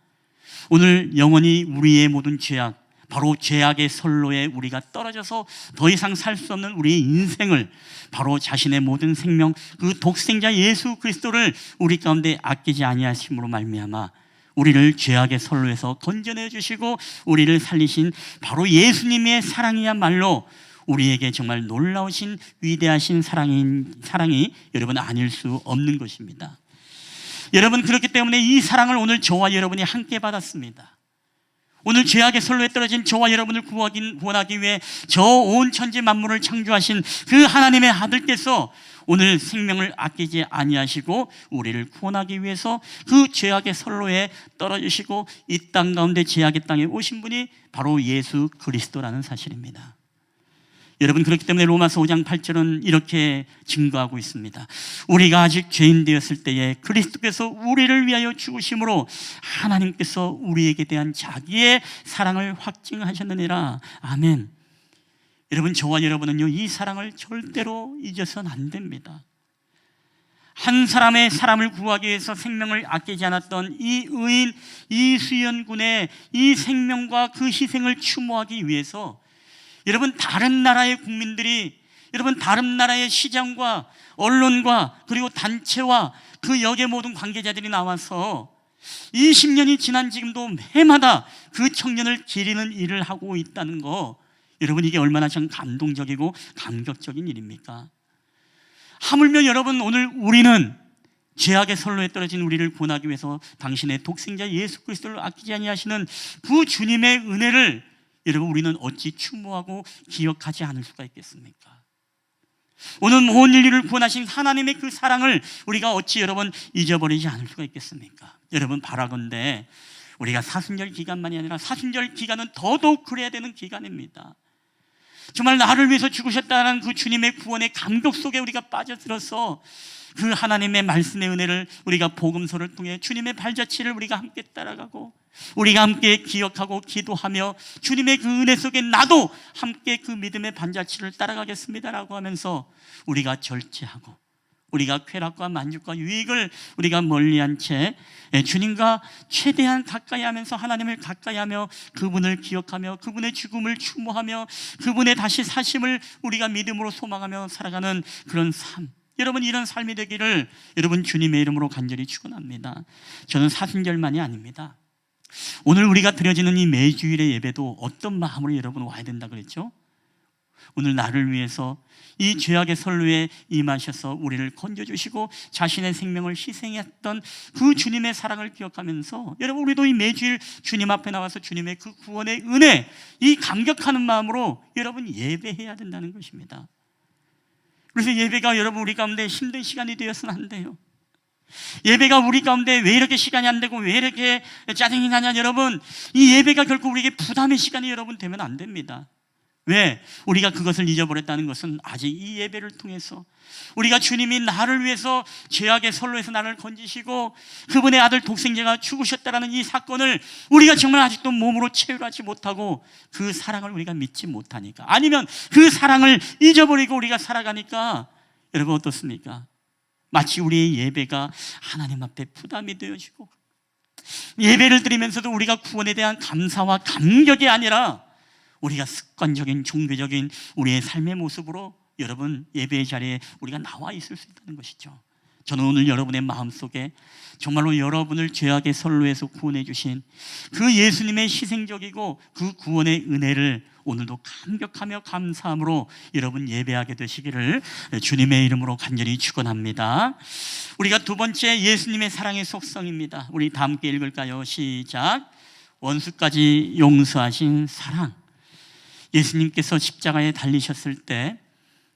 오늘 영원히 우리의 모든 죄악, 바로 죄악의 선로에 우리가 떨어져서 더 이상 살 수 없는 우리의 인생을 바로 자신의 모든 생명, 그 독생자 예수 그리스도를 우리 가운데 아끼지 아니하심으로 말미암아 우리를 죄악의 선로에서 건져내 주시고 우리를 살리신 바로 예수님의 사랑이야말로 우리에게 정말 놀라우신 위대하신 사랑이 여러분 아닐 수 없는 것입니다. 여러분, 그렇기 때문에 이 사랑을 오늘 저와 여러분이 함께 받았습니다. 오늘 죄악의 선로에 떨어진 저와 여러분을 구원하기 위해 저 온 천지 만물을 창조하신 그 하나님의 아들께서 오늘 생명을 아끼지 아니하시고 우리를 구원하기 위해서 그 죄악의 선로에 떨어지시고 이 땅 가운데 죄악의 땅에 오신 분이 바로 예수 그리스도라는 사실입니다. 여러분, 그렇기 때문에 로마서 5장 8절은 이렇게 증거하고 있습니다. 우리가 아직 죄인 되었을 때에 그리스도께서 우리를 위하여 죽으심으로 하나님께서 우리에게 대한 자기의 사랑을 확증하셨느니라. 아멘. 여러분, 저와 여러분은요, 이 사랑을 절대로 잊어서는 안 됩니다. 한 사람의 사람을 구하기 위해서 생명을 아끼지 않았던 이 의인 이수연 군의 이 생명과 그 희생을 추모하기 위해서 여러분, 다른 나라의 국민들이, 여러분, 다른 나라의 시장과 언론과 그리고 단체와 그 역의 모든 관계자들이 나와서 20년이 지난 지금도 해마다 그 청년을 기리는 일을 하고 있다는 거, 여러분, 이게 얼마나 참 감동적이고 감격적인 일입니까? 하물며 여러분, 오늘 우리는 죄악의 선로에 떨어진 우리를 구원하기 위해서 당신의 독생자 예수 그리스도를 아끼지 아니하시는 그 주님의 은혜를 여러분, 우리는 어찌 추모하고 기억하지 않을 수가 있겠습니까? 오늘 온 인류를 구원하신 하나님의 그 사랑을 우리가 어찌 여러분 잊어버리지 않을 수가 있겠습니까? 여러분, 바라건대 우리가 사순절 기간만이 아니라 사순절 기간은 더더욱 그래야 되는 기간입니다. 정말 나를 위해서 죽으셨다는 그 주님의 구원의 감격 속에 우리가 빠져들어서 그 하나님의 말씀의 은혜를 우리가 복음서를 통해 주님의 발자취를 우리가 함께 따라가고 우리가 함께 기억하고 기도하며 주님의 그 은혜 속에 나도 함께 그 믿음의 발자취를 따라가겠습니다라고 하면서 우리가 절제하고 우리가 쾌락과 만족과 유익을 우리가 멀리한 채 주님과 최대한 가까이 하면서 하나님을 가까이 하며 그분을 기억하며 그분의 죽음을 추모하며 그분의 다시 사심을 우리가 믿음으로 소망하며 살아가는 그런 삶, 여러분, 이런 삶이 되기를 여러분 주님의 이름으로 간절히 축원합니다. 저는 사순절만이 아닙니다. 오늘 우리가 드려지는 이 매주일의 예배도 어떤 마음으로 여러분 와야 된다 그랬죠? 오늘 나를 위해서 이 죄악의 선로에 임하셔서 우리를 건져주시고 자신의 생명을 희생했던 그 주님의 사랑을 기억하면서 여러분, 우리도 이 매주일 주님 앞에 나와서 주님의 그 구원의 은혜, 이 감격하는 마음으로 여러분 예배해야 된다는 것입니다. 그래서 예배가 여러분 우리 가운데 힘든 시간이 되어서는 안 돼요. 예배가 우리 가운데 왜 이렇게 시간이 안 되고 왜 이렇게 짜증이 나냐, 여러분, 이 예배가 결코 우리에게 부담의 시간이 여러분 되면 안 됩니다. 왜? 우리가 그것을 잊어버렸다는 것은 아직 이 예배를 통해서 우리가 주님이 나를 위해서 죄악의 선로에서 나를 건지시고 그분의 아들 독생자가 죽으셨다라는 이 사건을 우리가 정말 아직도 몸으로 체휼하지 못하고 그 사랑을 우리가 믿지 못하니까, 아니면 그 사랑을 잊어버리고 우리가 살아가니까 여러분 어떻습니까? 마치 우리의 예배가 하나님 앞에 부담이 되어지고 예배를 드리면서도 우리가 구원에 대한 감사와 감격이 아니라 우리가 습관적인 종교적인 우리의 삶의 모습으로 여러분 예배의 자리에 우리가 나와 있을 수 있다는 것이죠. 저는 오늘 여러분의 마음속에 정말로 여러분을 죄악의 선로에서 구원해 주신 그 예수님의 희생적이고 그 구원의 은혜를 오늘도 감격하며 감사함으로 여러분 예배하게 되시기를 주님의 이름으로 간절히 축원합니다. 우리가 두 번째 예수님의 사랑의 속성입니다. 우리 다 함께 읽을까요? 시작. 원수까지 용서하신 사랑. 예수님께서 십자가에 달리셨을 때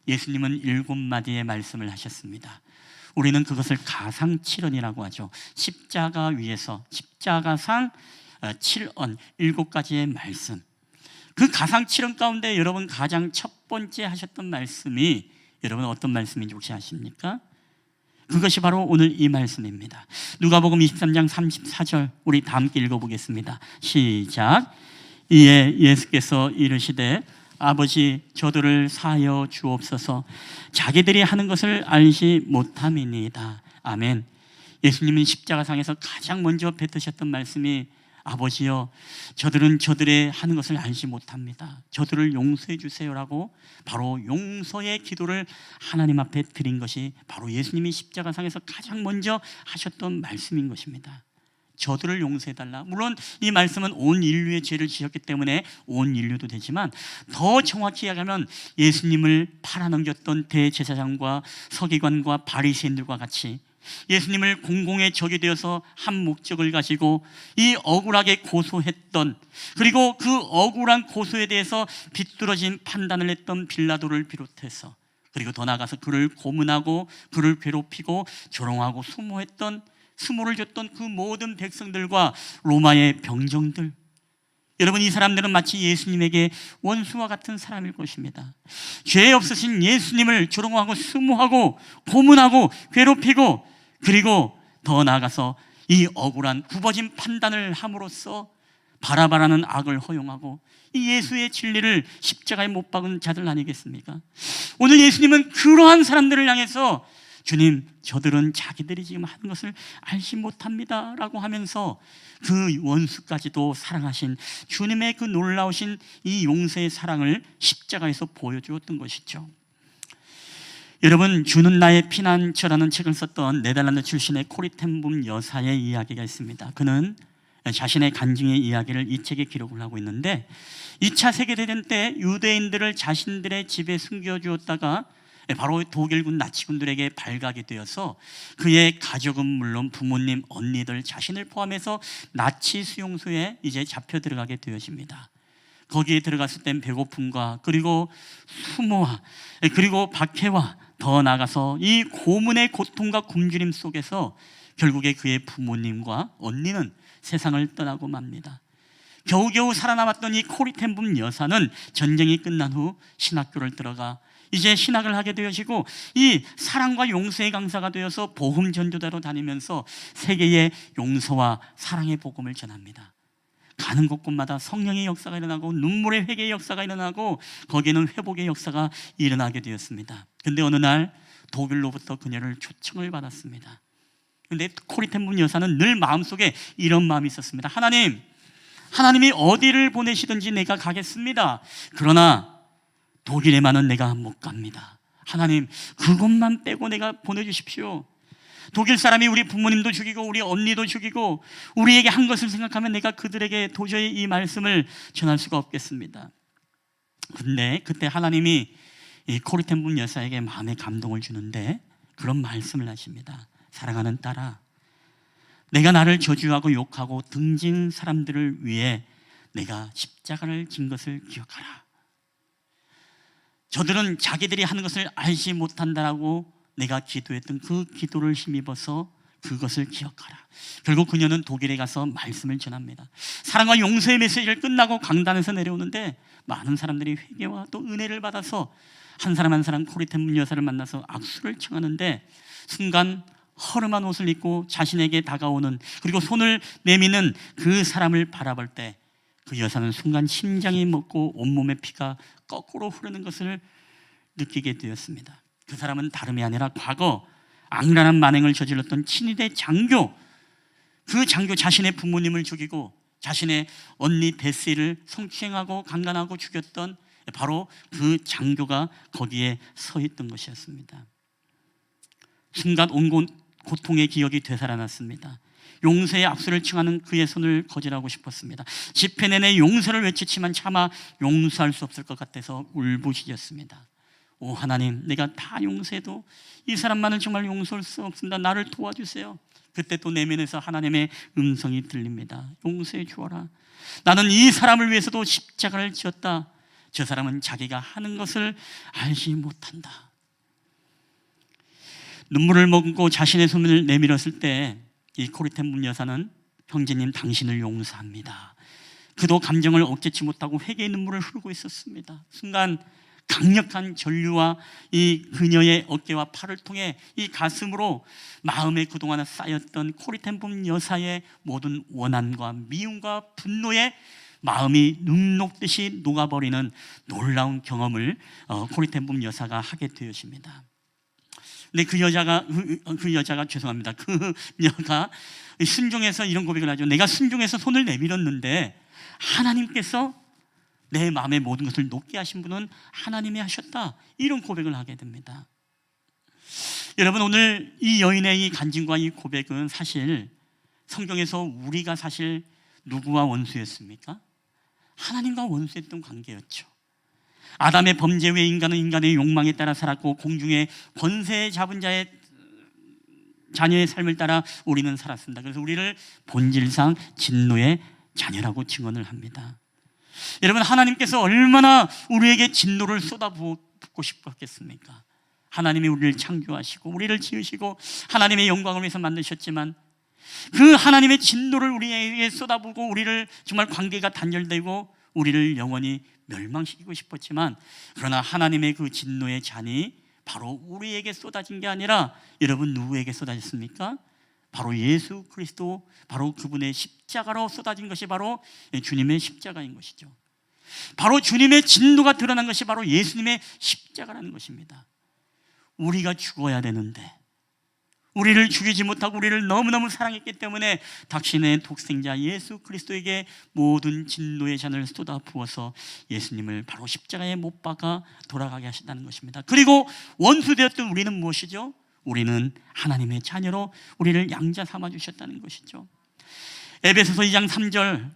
예수님은 7마디의 말씀을 하셨습니다. 우리는 그것을 가상칠언이라고 하죠. 십자가 위에서 십자가상 7언 7가지의 말씀. 그 가상칠언 가운데 여러분 가장 첫 번째 하셨던 말씀이 여러분 어떤 말씀인지 혹시 아십니까? 그것이 바로 오늘 이 말씀입니다. 누가복음 23장 34절 우리 다 함께 읽어보겠습니다. 시작. 이에 예수께서 이르시되 아버지 저들을 사하여 주옵소서 자기들이 하는 것을 알지 못함이니이다. 아멘. 예수님은 십자가상에서 가장 먼저 뱉으셨던 말씀이 아버지여 저들은 저들의 하는 것을 알지 못합니다. 저들을 용서해 주세요라고 바로 용서의 기도를 하나님 앞에 드린 것이 바로 예수님이 십자가상에서 가장 먼저 하셨던 말씀인 것입니다. 저들을 용서해달라. 물론 이 말씀은 온 인류의 죄를 지셨기 때문에 온 인류도 되지만 더 정확히 이야기하면 예수님을 팔아넘겼던 대제사장과 서기관과 바리새인들과 같이 예수님을 공공의 적이 되어서 한 목적을 가지고 이 억울하게 고소했던, 그리고 그 억울한 고소에 대해서 비뚤어진 판단을 했던 빌라도를 비롯해서, 그리고 더 나아가서 그를 고문하고 그를 괴롭히고 조롱하고 수모를 줬던 그 모든 백성들과 로마의 병정들, 여러분 이 사람들은 마치 예수님에게 원수와 같은 사람일 것입니다. 죄 없으신 예수님을 조롱하고 수모하고 고문하고 괴롭히고, 그리고 더 나아가서 이 억울한 굽어진 판단을 함으로써 바라바라는 악을 허용하고 이 예수의 진리를 십자가에 못 박은 자들 아니겠습니까? 오늘 예수님은 그러한 사람들을 향해서 주님 저들은 자기들이 지금 하는 것을 알지 못합니다 라고 하면서 그 원수까지도 사랑하신 주님의 그 놀라우신 이 용서의 사랑을 십자가에서 보여주었던 것이죠. 여러분, 주는 나의 피난처라는 책을 썼던 네덜란드 출신의 코리 텐 붐 여사의 이야기가 있습니다. 그는 자신의 간증의 이야기를 이 책에 기록을 하고 있는데 2차 세계대전 때 유대인들을 자신들의 집에 숨겨주었다가 바로 독일군 나치군들에게 발각이 되어서 그의 가족은 물론 부모님, 언니들 자신을 포함해서 나치 수용소에 이제 잡혀 들어가게 되어집니다. 거기에 들어갔을 땐 배고픔과 그리고 수모와 그리고 박해와 더 나아가서 이 고문의 고통과 굶주림 속에서 결국에 그의 부모님과 언니는 세상을 떠나고 맙니다. 겨우겨우 살아남았던 이 코리 텐 붐 여사는 전쟁이 끝난 후 신학교를 들어가 이제 신학을 하게 되어지고 이 사랑과 용서의 강사가 되어서 복음 전도자로 다니면서 세계에 용서와 사랑의 복음을 전합니다. 가는 곳곳마다 성령의 역사가 일어나고 눈물의 회개의 역사가 일어나고 거기에는 회복의 역사가 일어나게 되었습니다. 근데 어느 날 독일로부터 그녀를 초청을 받았습니다. 근데 코리 텐 붐 여사는 늘 마음속에 이런 마음이 있었습니다. 하나님이 어디를 보내시든지 내가 가겠습니다. 그러나 독일에만은 내가 못 갑니다. 하나님 그곳만 빼고 내가 보내주십시오. 독일 사람이 우리 부모님도 죽이고 우리 언니도 죽이고 우리에게 한 것을 생각하면 내가 그들에게 도저히 이 말씀을 전할 수가 없겠습니다. 근데 그때 하나님이 이 코리 텐 붐 여사에게 마음의 감동을 주는데 그런 말씀을 하십니다. 사랑하는 딸아, 내가 나를 저주하고 욕하고 등진 사람들을 위해 내가 십자가를 진 것을 기억하라. 저들은 자기들이 하는 것을 알지 못한다라고 내가 기도했던 그 기도를 힘입어서 그것을 기억하라. 결국 그녀는 독일에 가서 말씀을 전합니다. 사랑과 용서의 메시지를 끝나고 강단에서 내려오는데 많은 사람들이 회개와 또 은혜를 받아서 한 사람 한 사람 코리 텐 붐 여사를 만나서 악수를 청하는데 순간 허름한 옷을 입고 자신에게 다가오는 그리고 손을 내미는 그 사람을 바라볼 때 그 여사는 순간 심장이 멎고 온몸의 피가 거꾸로 흐르는 것을 느끼게 되었습니다. 그 사람은 다름이 아니라 과거 악랄한 만행을 저질렀던 친위대 장교, 그 장교 자신의 부모님을 죽이고 자신의 언니 데시를 성추행하고 강간하고 죽였던 바로 그 장교가 거기에 서 있던 것이었습니다. 순간 온갖 고통의 기억이 되살아났습니다. 용서의 악수를 청하는 그의 손을 거절하고 싶었습니다. 집회 내내 용서를 외치지만 차마 용서할 수 없을 것 같아서 울부짖었습니다. 오 하나님, 내가 다 용서해도 이 사람만은 정말 용서할 수 없습니다. 나를 도와주세요. 그때 또 내면에서 하나님의 음성이 들립니다. 용서해 주어라. 나는 이 사람을 위해서도 십자가를 지었다. 저 사람은 자기가 하는 것을 알지 못한다. 눈물을 머금고 자신의 손을 내밀었을 때 이 코리 텐 붐 여사는 형제님 당신을 용서합니다. 그도 감정을 억제치 못하고 회개의 눈물을 흐르고 있었습니다. 순간 강력한 전류와 이 그녀의 어깨와 팔을 통해 이 가슴으로 마음에 그동안 쌓였던 코리 텐붐 여사의 모든 원한과 미움과 분노의 마음이 눈 녹듯이 녹아버리는 놀라운 경험을 코리 텐붐 여사가 하게 되었습니다. 근데 그 여자가 죄송합니다. 그녀가 순종해서 이런 고백을 하죠. 내가 순종해서 손을 내밀었는데 하나님께서 내 마음의 모든 것을 녹게 하신 분은 하나님이 하셨다. 이런 고백을 하게 됩니다. 여러분, 오늘 이 여인의 이 간증과 이 고백은 사실 성경에서 우리가 사실 누구와 원수였습니까? 하나님과 원수했던 관계였죠. 아담의 범죄 후에 인간은 인간의 욕망에 따라 살았고 공중의 권세 잡은 자의 자녀의 삶을 따라 우리는 살았습니다. 그래서 우리를 본질상 진노의 자녀라고 증언을 합니다. 여러분, 하나님께서 얼마나 우리에게 진노를 쏟아붓고 싶었겠습니까? 하나님이 우리를 창조하시고 우리를 지으시고 하나님의 영광을 위해서 만드셨지만 그 하나님의 진노를 우리에게 쏟아부고 우리를 정말 관계가 단절되고 우리를 영원히 멸망시키고 싶었지만, 그러나 하나님의 그 진노의 잔이 바로 우리에게 쏟아진 게 아니라 여러분 누구에게 쏟아졌습니까? 바로 예수 그리스도, 바로 그분의 십자가로 쏟아진 것이 바로 주님의 십자가인 것이죠. 바로 주님의 진노가 드러난 것이 바로 예수님의 십자가라는 것입니다. 우리가 죽어야 되는데 우리를 죽이지 못하고 우리를 너무너무 사랑했기 때문에 당신의 독생자 예수 그리스도에게 모든 진노의 잔을 쏟아 부어서 예수님을 바로 십자가에 못 박아 돌아가게 하신다는 것입니다. 그리고 원수되었던 우리는 무엇이죠? 우리는 하나님의 자녀로 우리를 양자 삼아 주셨다는 것이죠. 에베소서 2장 3절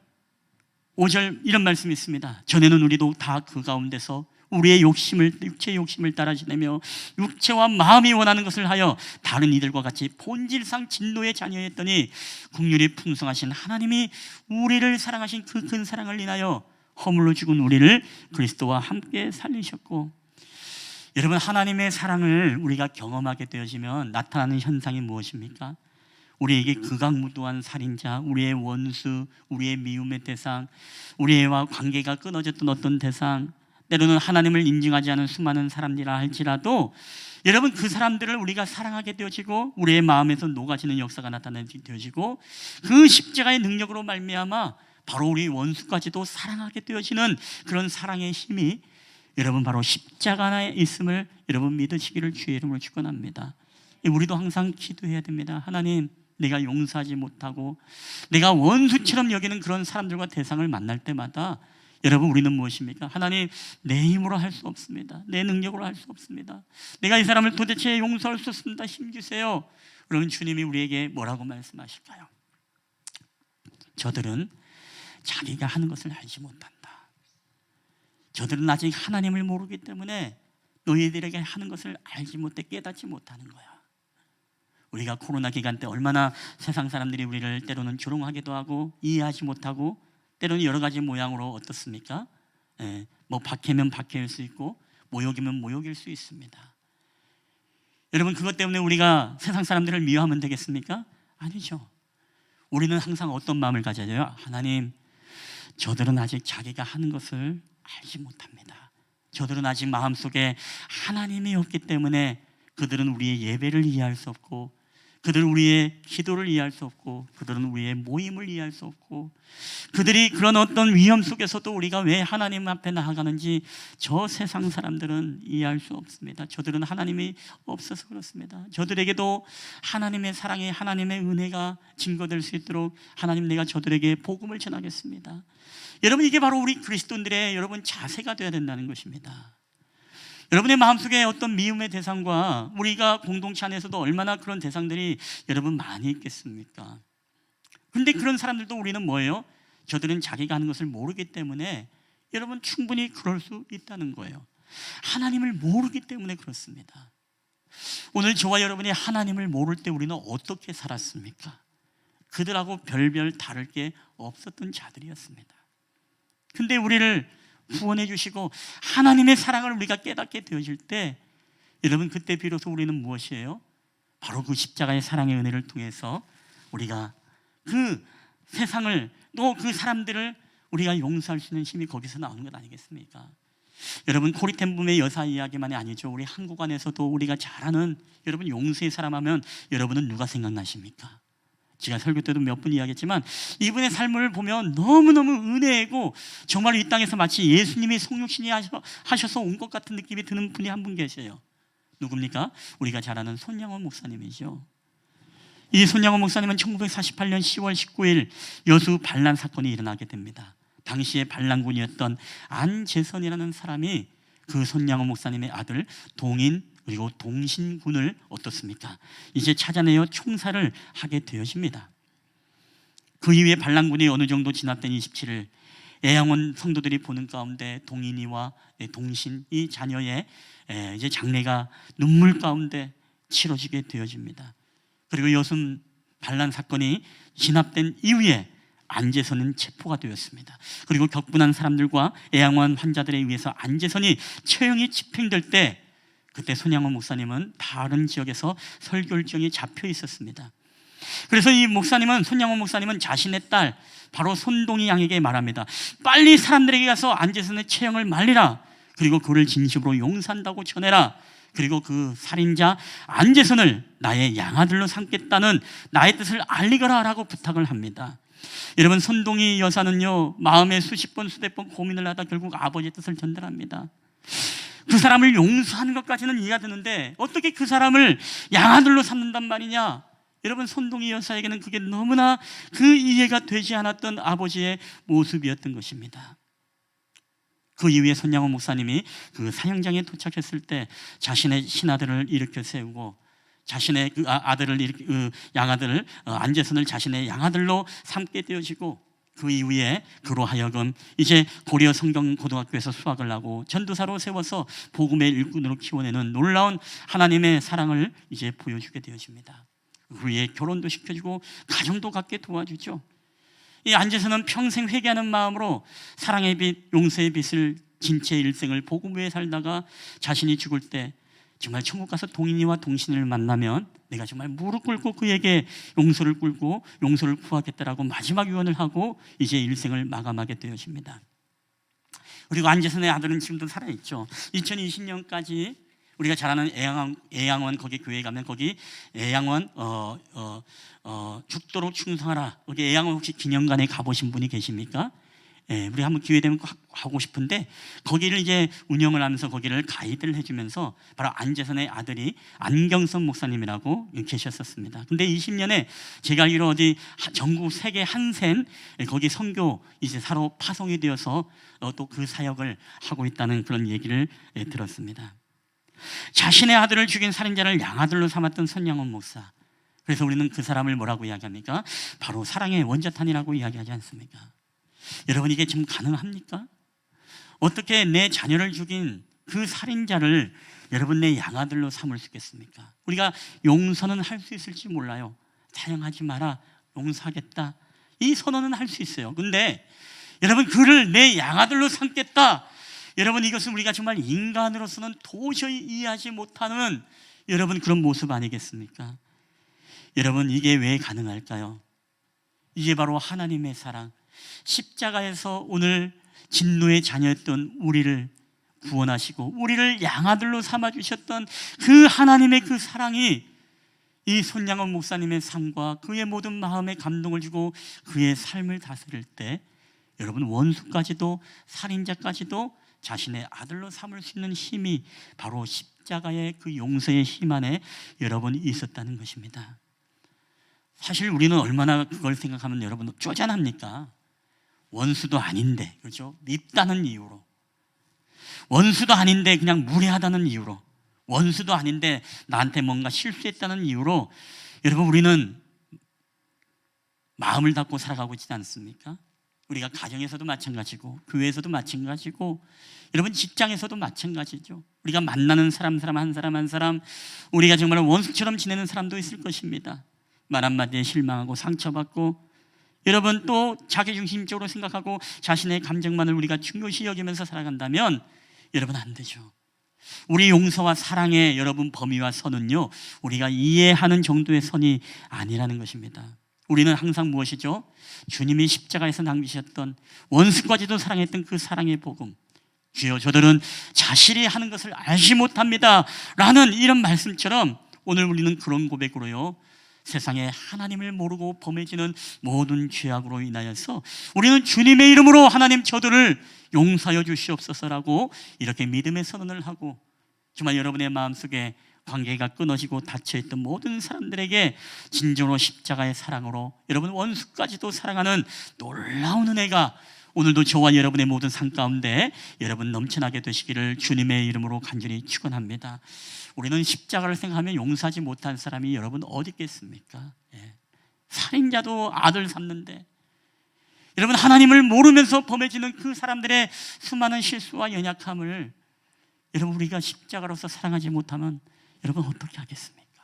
5절 이런 말씀이 있습니다. 전에는 우리도 다 그 가운데서 우리의 육체의 욕심을 따라 지내며 육체와 마음이 원하는 것을 하여 다른 이들과 같이 본질상 진노의 자녀였더니 긍휼이 풍성하신 하나님이 우리를 사랑하신 그 큰 사랑을 인하여 허물로 죽은 우리를 그리스도와 함께 살리셨고, 여러분, 하나님의 사랑을 우리가 경험하게 되어지면 나타나는 현상이 무엇입니까? 우리에게 극악무도한 살인자, 우리의 원수, 우리의 미움의 대상, 우리와 관계가 끊어졌던 어떤 대상, 때로는 하나님을 인정하지 않은 수많은 사람이라 할지라도 여러분, 그 사람들을 우리가 사랑하게 되어지고 우리의 마음에서 녹아지는 역사가 나타나게 되어지고 그 십자가의 능력으로 말미암아 바로 우리 원수까지도 사랑하게 되어지는 그런 사랑의 힘이 여러분 바로 십자가에 있음을 여러분 믿으시기를 주의 이름으로 축원합니다. 우리도 항상 기도해야 됩니다. 하나님, 내가 용서하지 못하고 내가 원수처럼 여기는 그런 사람들과 대상을 만날 때마다 여러분, 우리는 무엇입니까? 하나님, 내 힘으로 할 수 없습니다. 내 능력으로 할 수 없습니다. 내가 이 사람을 도대체 용서할 수 없습니다. 힘 주세요. 그러면 주님이 우리에게 뭐라고 말씀하실까요? 저들은 자기가 하는 것을 알지 못한다. 저들은 아직 하나님을 모르기 때문에 너희들에게 하는 것을 알지 못해 깨닫지 못하는 거야. 우리가 코로나 기간 때 얼마나 세상 사람들이 우리를 때로는 조롱하기도 하고 이해하지 못하고 때로는 여러 가지 모양으로 어떻습니까? 뭐 박해면 박해일 수 있고 모욕이면 모욕일 수 있습니다. 여러분, 그것 때문에 우리가 세상 사람들을 미워하면 되겠습니까? 아니죠. 우리는 항상 어떤 마음을 가져야 돼요? 하나님, 저들은 아직 자기가 하는 것을 알지 못합니다. 저들은 아직 마음속에 하나님이 없기 때문에 그들은 우리의 예배를 이해할 수 없고 그들은 우리의 기도를 이해할 수 없고 그들은 우리의 모임을 이해할 수 없고 그들이 그런 어떤 위험 속에서도 우리가 왜 하나님 앞에 나아가는지 저 세상 사람들은 이해할 수 없습니다. 저들은 하나님이 없어서 그렇습니다. 저들에게도 하나님의 사랑이, 하나님의 은혜가 증거될 수 있도록 하나님, 내가 저들에게 복음을 전하겠습니다. 여러분, 이게 바로 우리 그리스도인들의 여러분 자세가 되어야 된다는 것입니다. 여러분의 마음속에 어떤 미움의 대상과 우리가 공동체 안에서도 얼마나 그런 대상들이 여러분 많이 있겠습니까? 그런데 그런 사람들도 우리는 뭐예요? 저들은 자기가 하는 것을 모르기 때문에 여러분 충분히 그럴 수 있다는 거예요. 하나님을 모르기 때문에 그렇습니다. 오늘 저와 여러분이 하나님을 모를 때 우리는 어떻게 살았습니까? 그들하고 별별 다를 게 없었던 자들이었습니다. 근데 우리를 구원해 주시고 하나님의 사랑을 우리가 깨닫게 되어질 때 여러분, 그때 비로소 우리는 무엇이에요? 바로 그 십자가의 사랑의 은혜를 통해서 우리가 그 세상을 또 그 사람들을 우리가 용서할 수 있는 힘이 거기서 나오는 것 아니겠습니까? 여러분, 코리텐붐의 여사 이야기만이 아니죠. 우리 한국 안에서도 우리가 잘 아는 여러분 용서의 사람 하면 여러분은 누가 생각나십니까? 제가 설교 때도 몇 번 이야기했지만 이분의 삶을 보면 너무너무 은혜이고 정말 이 땅에서 마치 예수님이 성육신이 하셔서 온 것 같은 느낌이 드는 분이 한 분 계세요. 누굽니까? 우리가 잘 아는 손양원 목사님이죠. 이 손양원 목사님은 1948년 10월 19일 여수 반란 사건이 일어나게 됩니다. 당시에 반란군이었던 안재선이라는 사람이 그 손양원 목사님의 아들 동인 그리고 동신군을 어떻습니까? 이제 찾아내어 총살을 하게 되어집니다. 그 이후에 반란군이 어느 정도 진압된 27일 애양원 성도들이 보는 가운데 동인이와 동신 이 자녀의 이제 장례가 눈물 가운데 치러지게 되어집니다. 그리고 여순 반란 사건이 진압된 이후에 안재선은 체포가 되었습니다. 그리고 격분한 사람들과 애양원 환자들에 의해서 안재선이 처형이 집행될 때 그때 손양원 목사님은 다른 지역에서 설교 일정이 잡혀 있었습니다. 그래서 이 목사님은 손양원 목사님은 자신의 딸 바로 손동희 양에게 말합니다. 빨리 사람들에게 가서 안재선의 처형을 말리라. 그리고 그를 진심으로 용서한다고 전해라. 그리고 그 살인자 안재선을 나의 양아들로 삼겠다는 나의 뜻을 알리거라 라고 부탁을 합니다. 여러분, 손동희 여사는요 마음에 수십 번 수백 번 고민을 하다 결국 아버지의 뜻을 전달합니다. 그 사람을 용서하는 것까지는 이해가 되는데 어떻게 그 사람을 양아들로 삼는단 말이냐. 여러분, 손동희 여사에게는 그게 너무나 그 이해가 되지 않았던 아버지의 모습이었던 것입니다. 그 이후에 손양원 목사님이 그 사형장에 도착했을 때 자신의 신하들을 일으켜 세우고 자신의 그 양아들을 안재선을 자신의 양아들로 삼게 되어지고 그 이후에 그로 하여금 이제 고려 성경고등학교에서 수학을 하고 전도사로 세워서 복음의 일꾼으로 키워내는 놀라운 하나님의 사랑을 이제 보여주게 되어집니다. 그 후에 결혼도 시켜주고 가정도 갖게 도와주죠. 이 안재선은 평생 회개하는 마음으로 사랑의 빛, 용서의 빛을 진체 일생을 복음 위에 살다가 자신이 죽을 때 정말 천국 가서 동인이와 동신을 만나면 내가 정말 무릎 꿇고 그에게 용서를 구하겠다라고 마지막 유언을 하고 이제 일생을 마감하게 되어집니다. 그리고 안재선의 아들은 지금도 살아있죠. 2020년까지 우리가 잘 아는 애양원 거기 교회에 가면 거기 애양원 죽도록 충성하라. 거기 애양원 혹시 기념관에 가보신 분이 계십니까? 예, 우리 한번 기회 되면 가고 싶은데 거기를 이제 운영을 하면서 거기를 가이드를 해주면서 바로 안재선의 아들이 안경선 목사님이라고 계셨었습니다. 근데 20년에 제가 알기로 어디 전국 세계 한센 거기 선교 이제 사로 파송이 되어서 또 그 사역을 하고 있다는 그런 얘기를 들었습니다. 자신의 아들을 죽인 살인자를 양아들로 삼았던 손양원 목사. 그래서 우리는 그 사람을 뭐라고 이야기합니까? 바로 사랑의 원자탄이라고 이야기하지 않습니까? 여러분, 이게 지금 가능합니까? 어떻게 내 자녀를 죽인 그 살인자를 여러분 내 양아들로 삼을 수 있겠습니까? 우리가 용서는 할 수 있을지 몰라요. 사형하지 마라, 용서하겠다, 이 선언은 할 수 있어요. 근데 여러분, 그를 내 양아들로 삼겠다, 여러분, 이것은 우리가 정말 인간으로서는 도저히 이해하지 못하는 여러분 그런 모습 아니겠습니까? 여러분, 이게 왜 가능할까요? 이게 바로 하나님의 사랑, 십자가에서 오늘 진노의 자녀였던 우리를 구원하시고 우리를 양아들로 삼아주셨던 그 하나님의 그 사랑이 이 손양원 목사님의 삶과 그의 모든 마음에 감동을 주고 그의 삶을 다스릴 때 여러분, 원수까지도 살인자까지도 자신의 아들로 삼을 수 있는 힘이 바로 십자가의 그 용서의 힘 안에 여러분 있었다는 것입니다. 사실 우리는 얼마나 그걸 생각하면 여러분 쪼잔합니까? 원수도 아닌데, 그렇죠? 밉다는 이유로, 원수도 아닌데 그냥 무례하다는 이유로, 원수도 아닌데 나한테 뭔가 실수했다는 이유로 여러분 우리는 마음을 닫고 살아가고 있지 않습니까? 우리가 가정에서도 마찬가지고 교회에서도 마찬가지고 여러분 직장에서도 마찬가지죠. 우리가 만나는 사람 한 사람 우리가 정말 원수처럼 지내는 사람도 있을 것입니다. 말 한마디에 실망하고 상처받고 여러분 또 자기중심적으로 생각하고 자신의 감정만을 우리가 중요시 여기면서 살아간다면 여러분 안 되죠. 우리 용서와 사랑의 여러분 범위와 선은요, 우리가 이해하는 정도의 선이 아니라는 것입니다. 우리는 항상 무엇이죠? 주님이 십자가에서 남기셨던 원수까지도 사랑했던 그 사랑의 복음, 주여 저들은 자신이 하는 것을 알지 못합니다 라는 이런 말씀처럼 오늘 우리는 그런 고백으로요, 세상에 하나님을 모르고 범해지는 모든 죄악으로 인하여서 우리는 주님의 이름으로 하나님 저들을 용서하여 주시옵소서라고 이렇게 믿음의 선언을 하고, 정말 여러분의 마음속에 관계가 끊어지고 닫혀있던 모든 사람들에게 진정으로 십자가의 사랑으로 여러분 원수까지도 사랑하는 놀라운 은혜가 오늘도 저와 여러분의 모든 삶 가운데 여러분 넘쳐나게 되시기를 주님의 이름으로 간절히 축원합니다. 우리는 십자가를 생각하면 용서하지 못한 사람이 여러분 어디 있겠습니까? 살인자도 아들 삼는데, 여러분 하나님을 모르면서 범해지는 그 사람들의 수많은 실수와 연약함을 여러분 우리가 십자가로서 사랑하지 못하면 여러분 어떻게 하겠습니까?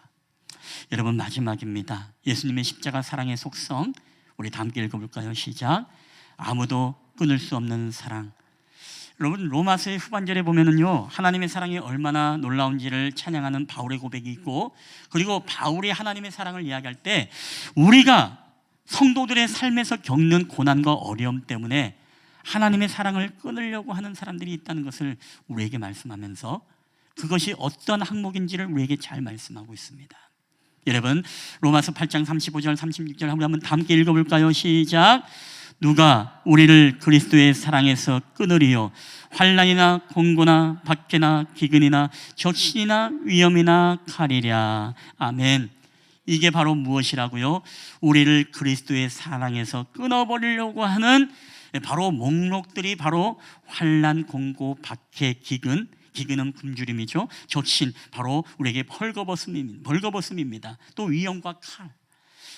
여러분 마지막입니다. 예수님의 십자가 사랑의 속성 우리 다 함께 읽어볼까요? 시작. 아무도 끊을 수 없는 사랑. 여러분 로마서의 후반절에 보면은요, 하나님의 사랑이 얼마나 놀라운지를 찬양하는 바울의 고백이 있고, 그리고 바울이 하나님의 사랑을 이야기할 때 우리가 성도들의 삶에서 겪는 고난과 어려움 때문에 하나님의 사랑을 끊으려고 하는 사람들이 있다는 것을 우리에게 말씀하면서 그것이 어떤 항목인지를 우리에게 잘 말씀하고 있습니다. 여러분 로마서 8장 35절 36절 한번 함께 읽어볼까요? 시작. 누가 우리를 그리스도의 사랑에서 끊으리요? 환난이나 공고나 박해나 기근이나 적신이나 위험이나 칼이랴. 아멘. 이게 바로 무엇이라고요? 우리를 그리스도의 사랑에서 끊어버리려고 하는 바로 목록들이 바로 환난, 공고, 박해, 기근. 기근은 굶주림이죠. 적신, 바로 우리에게 벌거벗음입니다. 또 위험과 칼.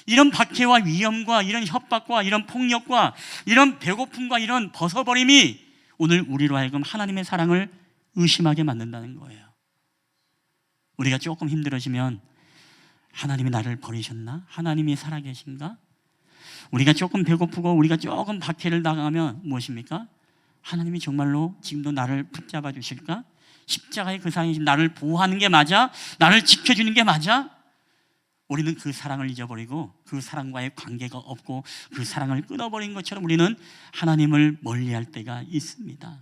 이런 박해와 위험과 이런 협박과 이런 폭력과 이런 배고픔과 이런 벗어버림이 오늘 우리로 하여금 하나님의 사랑을 의심하게 만든다는 거예요. 우리가 조금 힘들어지면 하나님이 나를 버리셨나? 하나님이 살아계신가? 우리가 조금 배고프고 우리가 조금 박해를 당하면 무엇입니까? 하나님이 정말로 지금도 나를 붙잡아 주실까? 십자가의 그 사랑이 지금 나를 보호하는 게 맞아? 나를 지켜주는 게 맞아? 우리는 그 사랑을 잊어버리고 그 사랑과의 관계가 없고 그 사랑을 끊어버린 것처럼 우리는 하나님을 멀리할 때가 있습니다.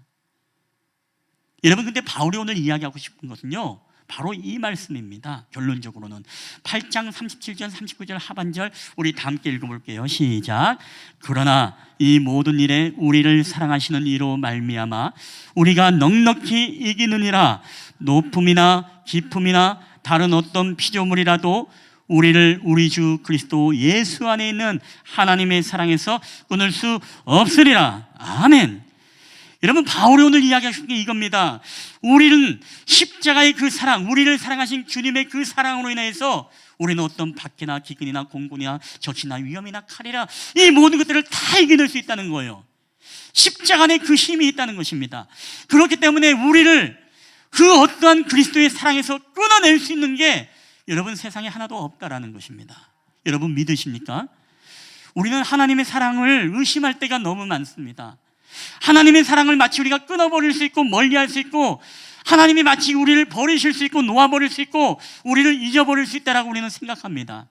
여러분 근데 바울이 오늘 이야기하고 싶은 것은요, 바로 이 말씀입니다. 결론적으로는 8장 37절 39절 하반절 우리 다 함께 읽어볼게요. 시작. 그러나 이 모든 일에 우리를 사랑하시는 이로 말미암아 우리가 넉넉히 이기느니라. 높음이나 깊음이나 다른 어떤 피조물이라도 우리를 우리 주 그리스도 예수 안에 있는 하나님의 사랑에서 끊을 수 없으리라. 아멘. 여러분 바울이 오늘 이야기하신 게 이겁니다. 우리는 십자가의 그 사랑, 우리를 사랑하신 주님의 그 사랑으로 인해서 우리는 어떤 박해나 기근이나 공군이나 적신이나 위험이나 칼이나 이 모든 것들을 다 이겨낼 수 있다는 거예요. 십자가 안에 그 힘이 있다는 것입니다. 그렇기 때문에 우리를 그 어떠한 그리스도의 사랑에서 끊어낼 수 있는 게 여러분 세상에 하나도 없다라는 것입니다. 여러분 믿으십니까? 우리는 하나님의 사랑을 의심할 때가 너무 많습니다. 하나님의 사랑을 마치 우리가 끊어버릴 수 있고 멀리할 수 있고, 하나님이 마치 우리를 버리실 수 있고 놓아버릴 수 있고 우리를 잊어버릴 수 있다라고 우리는 생각합니다.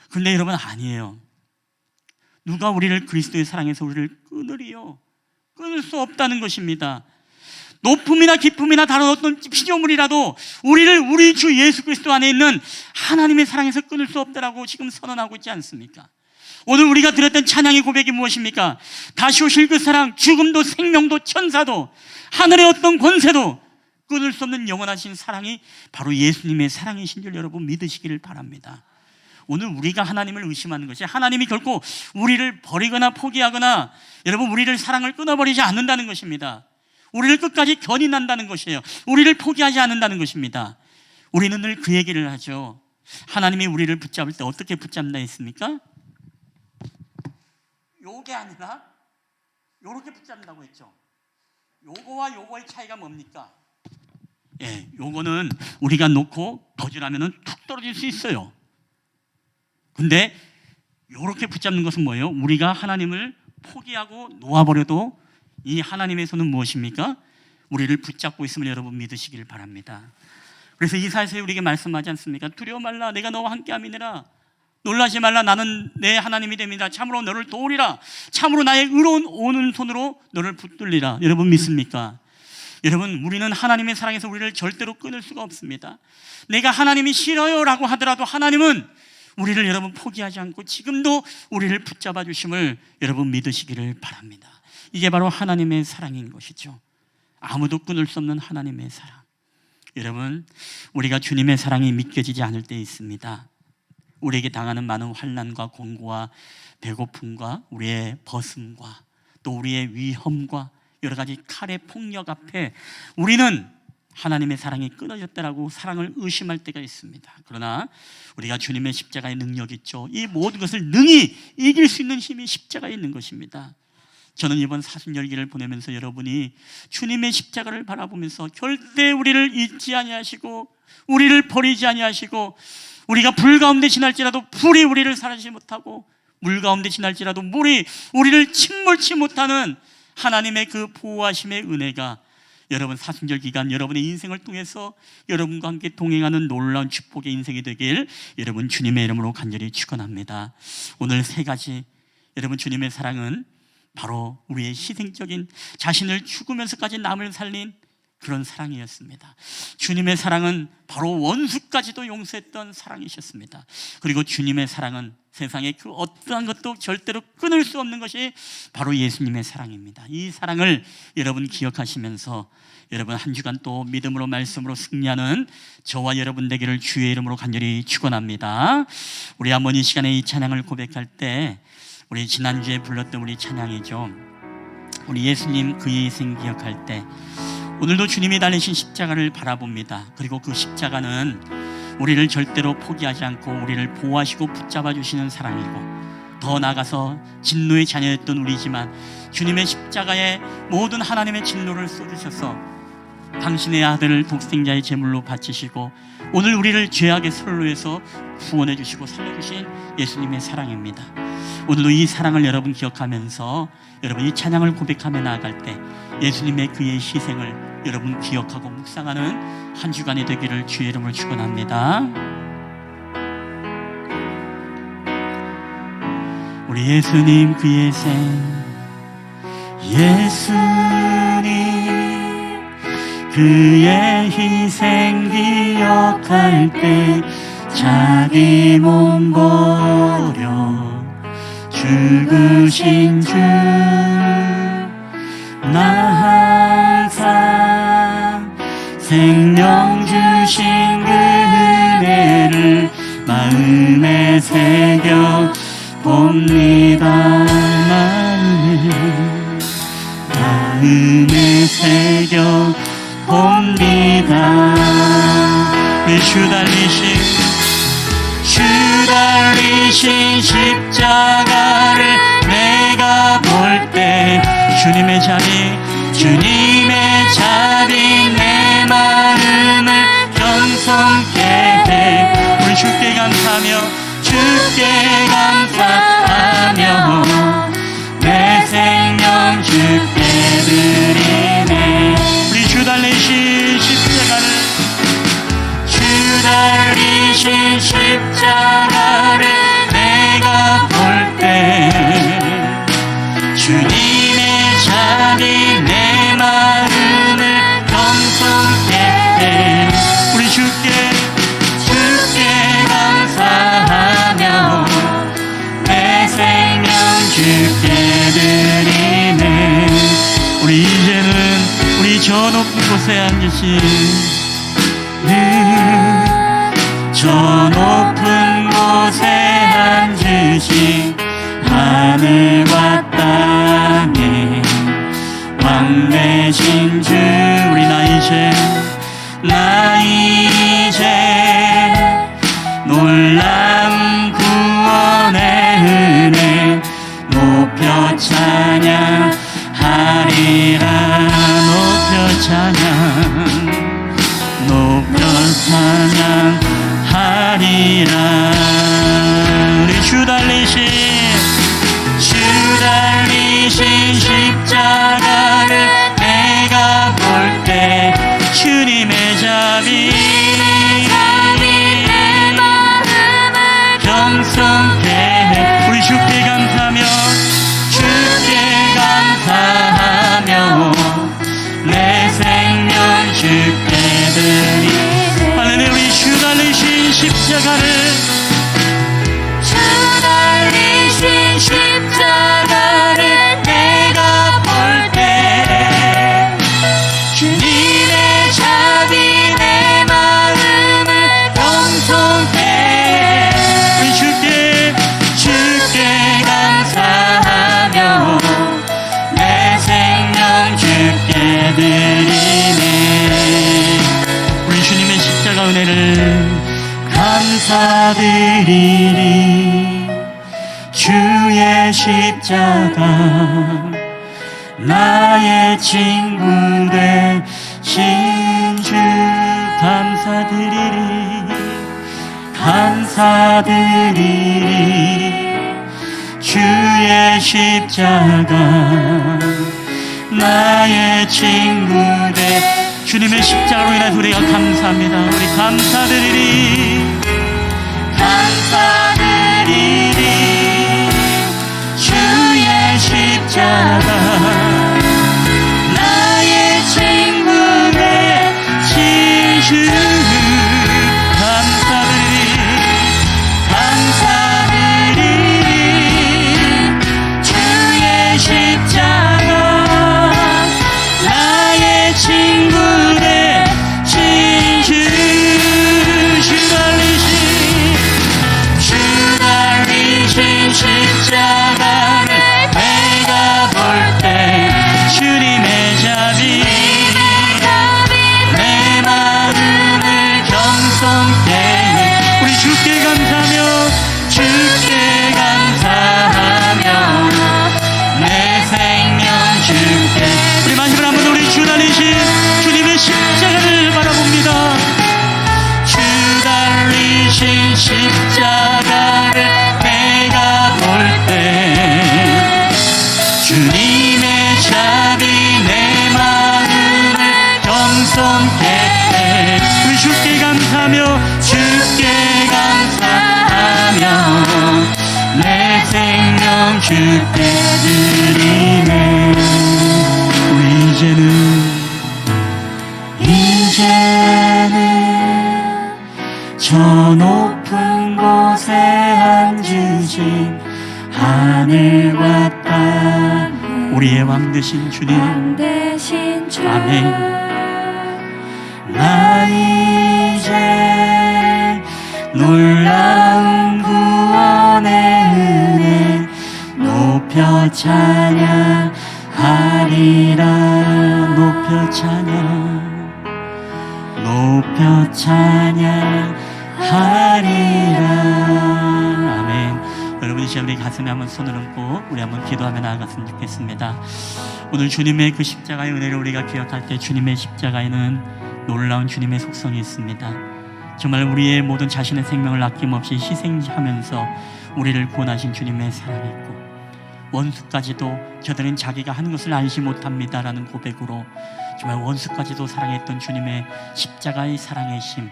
그런데 여러분 아니에요. 누가 우리를 그리스도의 사랑에서 우리를 끊으리요? 끊을 수 없다는 것입니다. 높음이나 깊음이나 다른 어떤 피조물이라도 우리를 우리 주 예수 그리스도 안에 있는 하나님의 사랑에서 끊을 수 없다라고 지금 선언하고 있지 않습니까? 오늘 우리가 들었던 찬양의 고백이 무엇입니까? 다시 오실 그 사랑, 죽음도 생명도 천사도 하늘의 어떤 권세도 끊을 수 없는 영원하신 사랑이 바로 예수님의 사랑이신 줄 여러분 믿으시기를 바랍니다. 오늘 우리가 하나님을 의심하는 것이 하나님이 결코 우리를 버리거나 포기하거나 여러분 우리를 사랑을 끊어버리지 않는다는 것입니다. 우리를 끝까지 견인한다는 것이에요. 우리를 포기하지 않는다는 것입니다. 우리는 늘 그 얘기를 하죠. 하나님이 우리를 붙잡을 때 어떻게 붙잡나 했습니까? 요게 아니라 요렇게 붙잡는다고 했죠. 요거와 요거의 차이가 뭡니까? 요거는 우리가 놓고 거절하면 툭 떨어질 수 있어요. 근데 요렇게 붙잡는 것은 뭐예요? 우리가 하나님을 포기하고 놓아버려도 이 하나님의 손은 무엇입니까? 우리를 붙잡고 있음을 여러분 믿으시길 바랍니다. 그래서 이사야서에 우리에게 말씀하지 않습니까? 두려워 말라, 내가 너와 함께함이니라. 놀라지 말라, 나는 내 하나님이 됩니다. 참으로 너를 도우리라. 참으로 나의 의로운 오는 손으로 너를 붙들리라. 여러분 믿습니까? 여러분, 우리는 하나님의 사랑에서 우리를 절대로 끊을 수가 없습니다. 내가 하나님이 싫어요 라고 하더라도 하나님은 우리를 여러분 포기하지 않고 지금도 우리를 붙잡아 주심을 여러분 믿으시기를 바랍니다. 이게 바로 하나님의 사랑인 것이죠. 아무도 끊을 수 없는 하나님의 사랑. 여러분, 우리가 주님의 사랑이 믿겨지지 않을 때 있습니다. 우리에게 당하는 많은 환난과 공고와 배고픔과 우리의 벗음과 또 우리의 위험과 여러 가지 칼의 폭력 앞에 우리는 하나님의 사랑이 끊어졌다라고 사랑을 의심할 때가 있습니다. 그러나 우리가 주님의 십자가의 능력이 있죠. 이 모든 것을 능히 이길 수 있는 힘이 십자가에 있는 것입니다. 저는 이번 사순절기를 보내면서 여러분이 주님의 십자가를 바라보면서 절대 우리를 잊지 아니하시고 우리를 버리지 아니하시고 우리가 불 가운데 지날지라도 불이 우리를 사라지지 못하고 물 가운데 지날지라도 물이 우리를 침몰치 못하는 하나님의 그 보호하심의 은혜가 여러분 사순절 기간 여러분의 인생을 통해서 여러분과 함께 동행하는 놀라운 축복의 인생이 되길 여러분 주님의 이름으로 간절히 축원합니다. 오늘 세 가지, 여러분 주님의 사랑은 바로 우리의 희생적인 자신을 죽으면서까지 남을 살린 그런 사랑이었습니다. 주님의 사랑은 바로 원수까지도 용서했던 사랑이셨습니다. 그리고 주님의 사랑은 세상에 그 어떠한 것도 절대로 끊을 수 없는 것이 바로 예수님의 사랑입니다. 이 사랑을 여러분 기억하시면서 여러분 한 주간 또 믿음으로 말씀으로 승리하는 저와 여러분 되기를 주의 이름으로 간절히 축원합니다. 우리 한번 이 시간에 이 찬양을 고백할 때 우리 지난주에 불렀던 우리 찬양이죠. 우리 예수님 그의 희생 기억할 때 오늘도 주님이 달리신 십자가를 바라봅니다. 그리고 그 십자가는 우리를 절대로 포기하지 않고 우리를 보호하시고 붙잡아 주시는 사랑이고, 더 나아가서 진노의 자녀였던 우리지만 주님의 십자가에 모든 하나님의 진노를 쏟으셔서 당신의 아들을 독생자의 제물로 바치시고 오늘 우리를 죄악의 선로에서 구원해 주시고 살려주신 예수님의 사랑입니다. 오늘도 이 사랑을 여러분 기억하면서 여러분 이 찬양을 고백하며 나아갈 때 예수님의 그의 희생을 여러분 기억하고 묵상하는 한 주간이 되기를 주의 이름으로 축원합니다. 우리 예수님 그의 희생, 예수님 그의 희생 기억할 때 자기 몸 버려 죽으신 주 나 항상 생명 주신 그 은혜를 마음에 새겨 봅니다. 마음에 새겨 봅니다. 우리 주 달리신 십자가를 내가 볼 때 주님의 자비 내 마음을 겸손케 해. 우리 주께 감사하며 내 생명 주께 드리네. 우리 주 달리신 십자가를 내가 볼 때 주님의 자비 내 마음을 겸손케 해. 우리 주께 감사하며 내 생명 주께 드리네. 우리 이제는 우리 저 높은 곳에 앉으신 저 높은 곳에 앉으신 하늘과 땅에 왕 되신 주, 우리 나 이제 놀라운 구원의 은혜 높여 찬양하리라. 높여 찬양하리라. 우리 주 달리신 십자가를 내가 볼 때 주님의 자비 내 마음을 겸손케 해. 우리 주께 감사하며 내 생명 십자가를 주 달리신 십자가를 내가 볼 때 주님의 자비 내 마음을 경송해 우리 주께 감사하며 내 생명 주께 드리네. 우리 주님의 십자가 은혜를 감사드리리. 주의 십자가 나의 친구 되신 주 감사드리리 감사드리리. 주의 십자가 나의 친구 되 주님의 십자가로 인해서 우리가 감사합니다. 우리 감사드리리 감사드리리. 주의 십자가 나의 친구 되신 주 감사드리리. 주의 십자가 나의 친구 되신 주 달리신 십자가를 내가 볼 때 주님의 자비 내 마음을 경성케 해. 우리 주께 감사하며 주께 감사하며 내 생명 주께. 우리 마지막으로 한번 우리 주 달리신 주님의 십자가를 바라봅니다. 주 달리신 십자가를 내가 볼 때 주님의 자비 내 마음을 경성케 해. 우리 주께 감사하며 주께 감사하며 내 생명 주께 드리네. 우리 이제는 저 높은 곳에 앉으신 하늘과 땅 우리의 왕 되신 주님 아멘. 나 이제 놀라운 구원의 은혜 높여 찬양하리라. 높여 찬양하리라. 아멘. 여러분 이제 우리 가슴에 한번 손을 얹고 우리 한번 기도하며 나아갔으면 좋겠습니다. 오늘 주님의 그 십자가의 은혜를 우리가 기억할 때 주님의 십자가에는 놀라운 주님의 속성이 있습니다. 정말 우리의 모든 자신의 생명을 아낌없이 희생하면서 우리를 구원하신 주님의 사랑이 있고, 원수까지도 저들은 자기가 하는 것을 알지 못합니다라는 고백으로 정말 원수까지도 사랑했던 주님의 십자가의 사랑의 힘,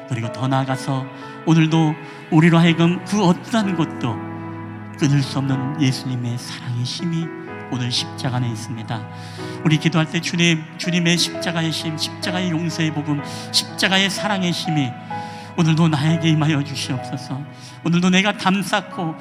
그리고 더 나아가서 오늘도 우리로 하여금 그 어떠한 것도 끊을 수 없는 예수님의 사랑의 힘이 오늘 십자가 안에 있습니다. 우리 기도할 때 주님의 십자가의 힘, 십자가의 용서의 복음, 십자가의 사랑의 힘이 오늘도 나에게 임하여 주시옵소서. 오늘도 내가 담쌓고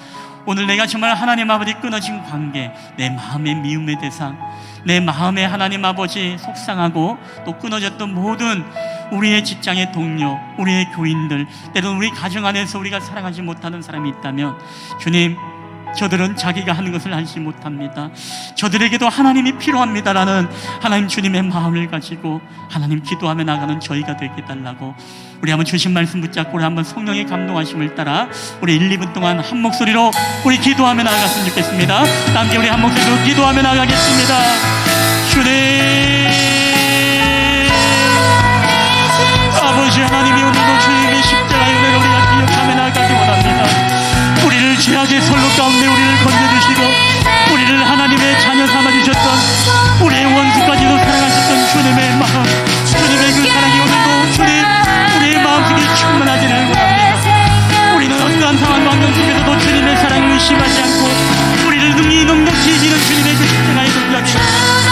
오늘 내가 정말 하나님 아버지 끊어진 관계, 내 마음의 미움의 대상, 내 마음에 하나님 아버지 속상하고 또 끊어졌던 모든 우리의 직장의 동료, 우리의 교인들, 때로는 우리 가정 안에서 우리가 사랑하지 못하는 사람이 있다면, 주님, 저들은 자기가 하는 것을 알지 못합니다. 저들에게도 하나님이 필요합니다라는 하나님 주님의 마음을 가지고 하나님 기도하며 나가는 저희가 되게 해달라고, 우리 한번 주신 말씀 붙잡고 우리 한번 성령의 감동하심을 따라 우리 1, 2분 동안 한 목소리로 우리 기도하며 나아갔으면 좋겠습니다. 함께 우리 한 목소리로 기도하며 나가겠습니다. 주님, 아버지 하나님이 오늘도 주님의 십자가의 은혜를 우리가 기억하며 나가기 원합니다. 우리를 죄악의 선로 가운데 우리를 건져주시고 우리를 하나님의 자녀 삼아주셨던, 우리의 원수까지도 사랑하셨던 주님의 마음, 주님의 그 사랑이 오늘도 주님 우리의 마음속에 충만하지를 원합니다. 우리는 어떠한 상황 환경 속에서도 주님의 사랑을 의심하지 않고 우리를 능히 넉넉히 지는 주님의 그 십자가의 동작이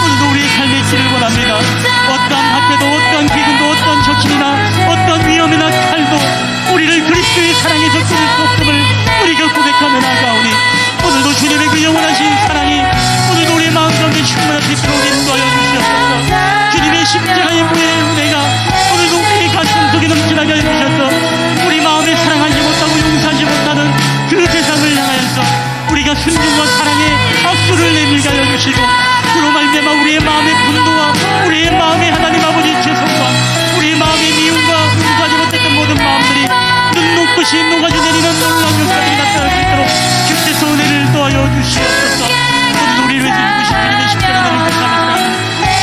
오늘도 우리의 삶에 있기를 원합니다. 어떠한 박해도, 어떠한 기근도, 어떠한 적신이나 어떠한 위험이나 칼도 사랑에서 끊을 수 없음을 우리가 고백하며 나아가오니 오늘도 주님의 그 영원하신 사랑이 오늘도 우리의 마음 가운데 충만하게 들어오게 인도하여 주시옵소서. 주님의 십자가의 무의 은혜가 오늘도 우리의 가슴 속에 넘쳐나게 하여 주셔서 우리 마음에 사랑하지 못하고 용서하지 못하는 그 대상을 향하여서 우리가 순종과 사랑의 악수를 내밀게 하여 주시고 그로 말미암아 우리의 마음의 분노와 우리의 마음의 하나님 아버지 죄송과 우리의 마음의 미움과 용서하지 못했던 모든 마음들이 눈 녹듯이 녹아져 내리는 놀라운 역사들이 나타날 수 있도록 주께서 은혜를 도와여 주시옵소서. 오늘 우리를 위해서 죽으신 주님의 십자가를 감사합니다.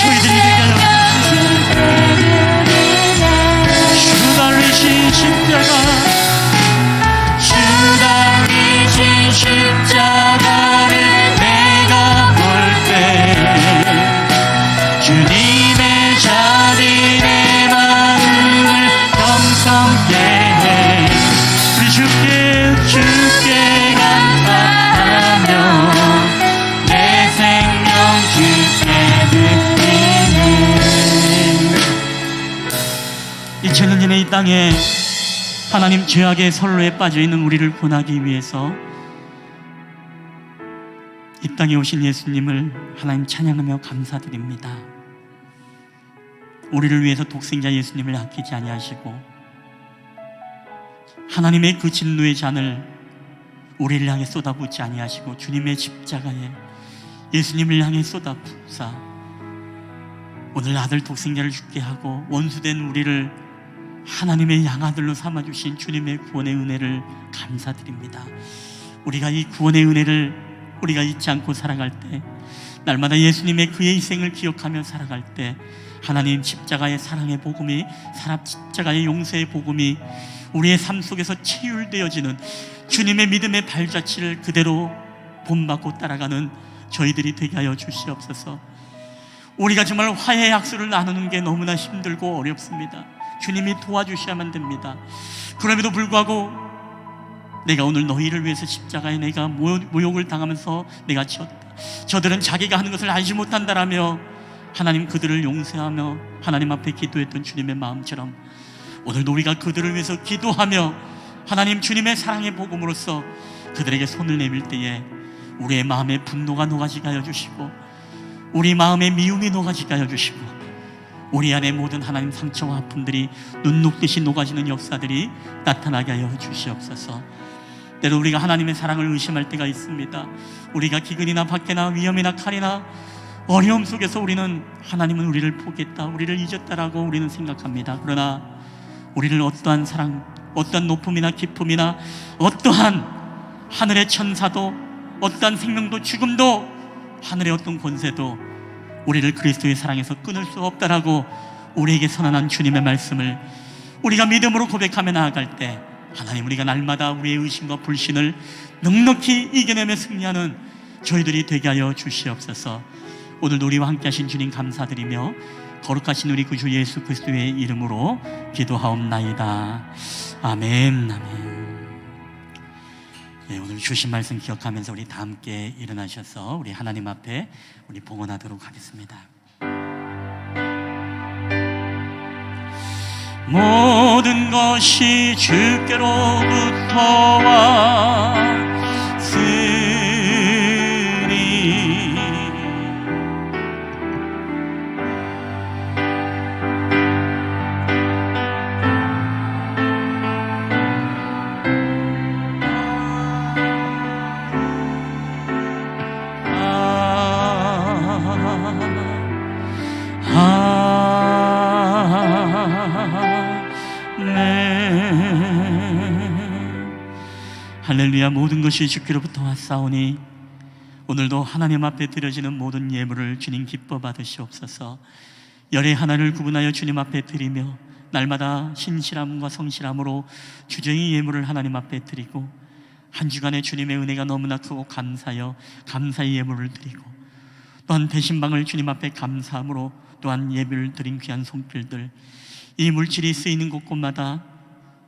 저희들이 되게 하여 주시옵소서. 주 달리신 십자가 주 달리신 십자가를 내가 볼 때 주님의 자비 내 마음을 경성케 해 우리 주께 감사하며 내 생명 주께 드리네. 2000년 전에 이 땅에 하나님 죄악의 선로에 빠져있는 우리를 구원하기 위해서 이 땅에 오신 예수님을 하나님 찬양하며 감사드립니다. 우리를 위해서 독생자 예수님을 아끼지 아니하시고 하나님의 그 진노의 잔을 우리를 향해 쏟아붓지 아니하시고 주님의 십자가에 예수님을 향해 쏟아붓사 오늘 아들 독생자를 죽게 하고 원수된 우리를 하나님의 양아들로 삼아주신 주님의 구원의 은혜를 감사드립니다. 우리가 이 구원의 은혜를 우리가 잊지 않고 살아갈 때 날마다 예수님의 그의 희생을 기억하며 살아갈 때 하나님 십자가의 사랑의 복음이 십자가의 용서의 복음이 우리의 삶 속에서 체휼되어지는 주님의 믿음의 발자취를 그대로 본받고 따라가는 저희들이 되게 하여 주시옵소서. 우리가 정말 화해의 악수를 나누는 게 너무나 힘들고 어렵습니다. 주님이 도와주셔야만 됩니다. 그럼에도 불구하고 내가 오늘 너희를 위해서 십자가에 내가 모욕을 당하면서 내가 지었다. 저들은 자기가 하는 것을 알지 못한다라며 하나님 그들을 용서하며 하나님 앞에 기도했던 주님의 마음처럼 오늘도 우리가 그들을 위해서 기도하며 하나님 주님의 사랑의 복음으로써 그들에게 손을 내밀 때에 우리의 마음에 분노가 녹아지게 하여 주시고 우리 마음에 미움이 녹아지게 하여 주시고 우리 안에 모든 하나님 상처와 아픔들이 눈 녹듯이 녹아지는 역사들이 나타나게 하여 주시옵소서. 때로 우리가 하나님의 사랑을 의심할 때가 있습니다. 우리가 기근이나 밖에나 위험이나 칼이나 어려움 속에서 우리는 하나님은 우리를 포기했다, 우리를 잊었다라고 우리는 생각합니다. 그러나 우리를 어떠한 사랑, 어떠한 높음이나 기쁨이나 어떠한 하늘의 천사도 어떠한 생명도 죽음도 하늘의 어떤 권세도 우리를 그리스도의 사랑에서 끊을 수 없다라고 우리에게 선언한 주님의 말씀을 우리가 믿음으로 고백하며 나아갈 때 하나님 우리가 날마다 우리의 의심과 불신을 넉넉히 이겨내며 승리하는 저희들이 되게 하여 주시옵소서. 오늘도 우리와 함께 하신 주님 감사드리며 거룩하신 우리 구주 예수 그리스도의 이름으로 기도하옵나이다. 아멘. 아멘. 네, 오늘 주신 말씀 기억하면서 우리 다 함께 일어나셔서 우리 하나님 앞에 우리 봉헌하도록 하겠습니다. 모든 것이 주께로부터 왔으니 할렐루야. 모든 것이 주께로부터 왔사오니 오늘도 하나님 앞에 드려지는 모든 예물을 주님 기뻐 받으시옵소서. 열의 하나를 구분하여 주님 앞에 드리며 날마다 신실함과 성실함으로 주정의 예물을 하나님 앞에 드리고 한 주간의 주님의 은혜가 너무나 크고 감사하여 감사의 예물을 드리고 또한 배신방을 주님 앞에 감사함으로 또한 예배를 드린 귀한 손길들, 이 물질이 쓰이는 곳곳마다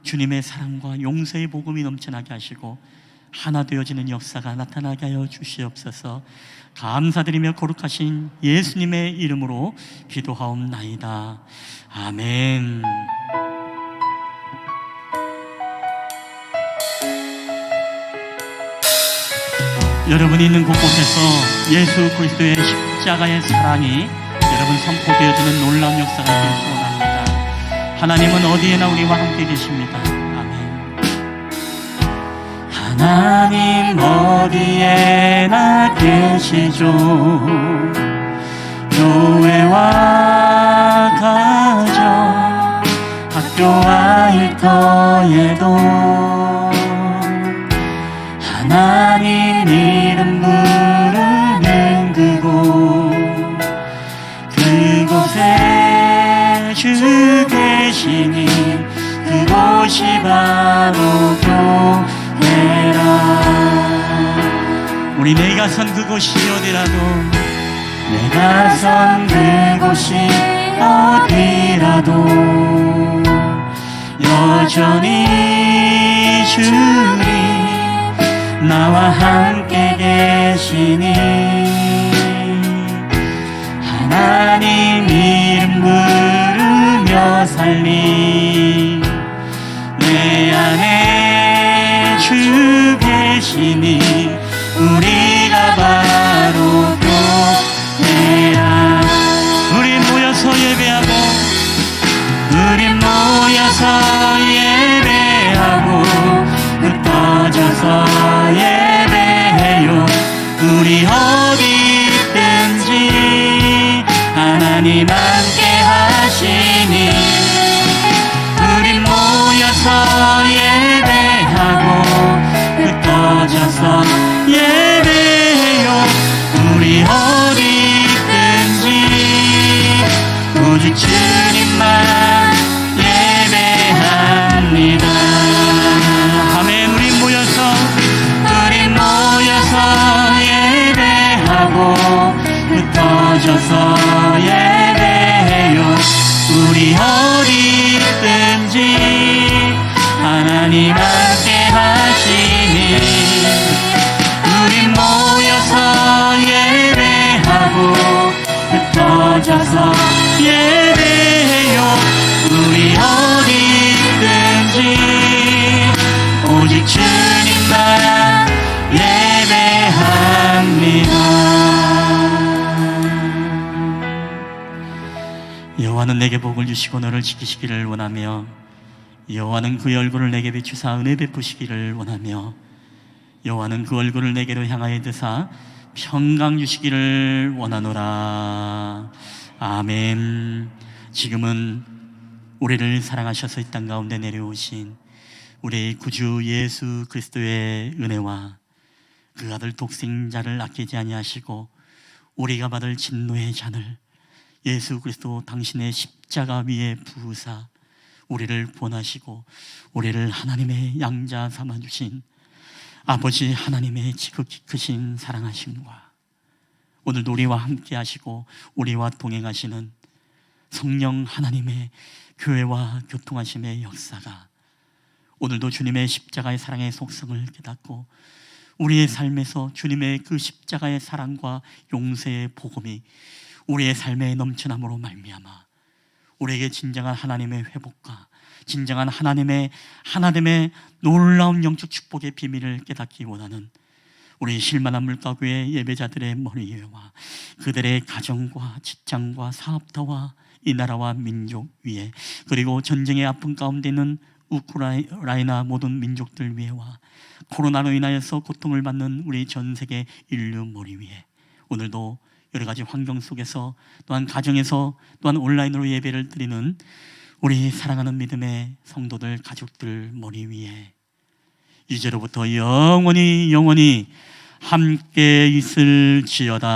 주님의 사랑과 용서의 복음이 넘쳐나게 하시고 하나 되어지는 역사가 나타나게 하여 주시옵소서. 감사드리며 거룩하신 예수님의 이름으로 기도하옵나이다. 아멘. 여러분이 있는 곳곳에서 예수 그리스도의 십자가의 사랑이 여러분 선포되어지는 놀라운 역사가 되길 원합니다. 하나님은 어디에나 우리와 함께 계십니다. 아멘. 하나님 어디에나 계시죠. 교회와 가정, 학교와 일터에도 하나님 이름 부르는 그곳에 주 계시니 그곳이 바로 교회라. 우리 내가 선 그곳이 어디라도 내가 선 그곳이 어디라도 여전히 주님 나와 함께 계시니 하나님 이름 부르며 살리 내 안에 주 계시니 우리가 바로 교회라. 우리 모여서 예배하고 우리 모여서 예배하고 흩어져서 예배해요. 우리 어디 있든지 하나님 함께 하시니 우리 모여서 예배하고 흩어져서 예배해요. 우리 어디 있든지 오직 주님만 예배합니다. 아멘. 우리 모여서 예배하고 흩어져서 예배해요. 우리 어디 있든지 하나님 함께 하시니 우리 모여서 예배하고 흩어져서 예배해요. 우리 어디 있든지 오직 주님만 예배합니다. 여호와는 내게 복을 주시고 너를 지키시기를 원하며 여호와는 그의 얼굴을 내게 비추사 은혜 베푸시기를 원하며 여호와는 그 얼굴을 내게로 향하여 드사 평강 주시기를 원하노라. 아멘. 지금은 우리를 사랑하셔서 이 땅 가운데 내려오신 우리 구주 예수 그리스도의 은혜와 그 아들 독생자를 아끼지 아니하시고 우리가 받을 진노의 잔을 예수 그리스도 당신의 십자가 위에 부으사 우리를 본하시고 우리를 하나님의 양자 삼아주신 아버지 하나님의 지극히 크신 사랑하심과 오늘도 우리와 함께 하시고 우리와 동행하시는 성령 하나님의 교회와 교통하심의 역사가 오늘도 주님의 십자가의 사랑의 속성을 깨닫고 우리의 삶에서 주님의 그 십자가의 사랑과 용서의 복음이 우리의 삶에 넘쳐남으로 말미암아 우리에게 진정한 하나님의 회복과 진정한 하나님의 놀라운 영적 축복의 비밀을 깨닫기 원하는 우리 실만한 물가교회 예배자들의 머리 위와 그들의 가정과 직장과 사업터와 이 나라와 민족 위에 그리고 전쟁의 아픔 가운데 있는 우크라이나 모든 민족들 위에와 코로나로 인하여서 고통을 받는 우리 전 세계 인류 머리 위에 오늘도 여러 가지 환경 속에서 또한 가정에서 또한 온라인으로 예배를 드리는 우리 사랑하는 믿음의 성도들 가족들 머리 위에 이제로부터 영원히 함께 있을지어다.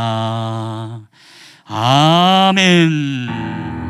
아멘.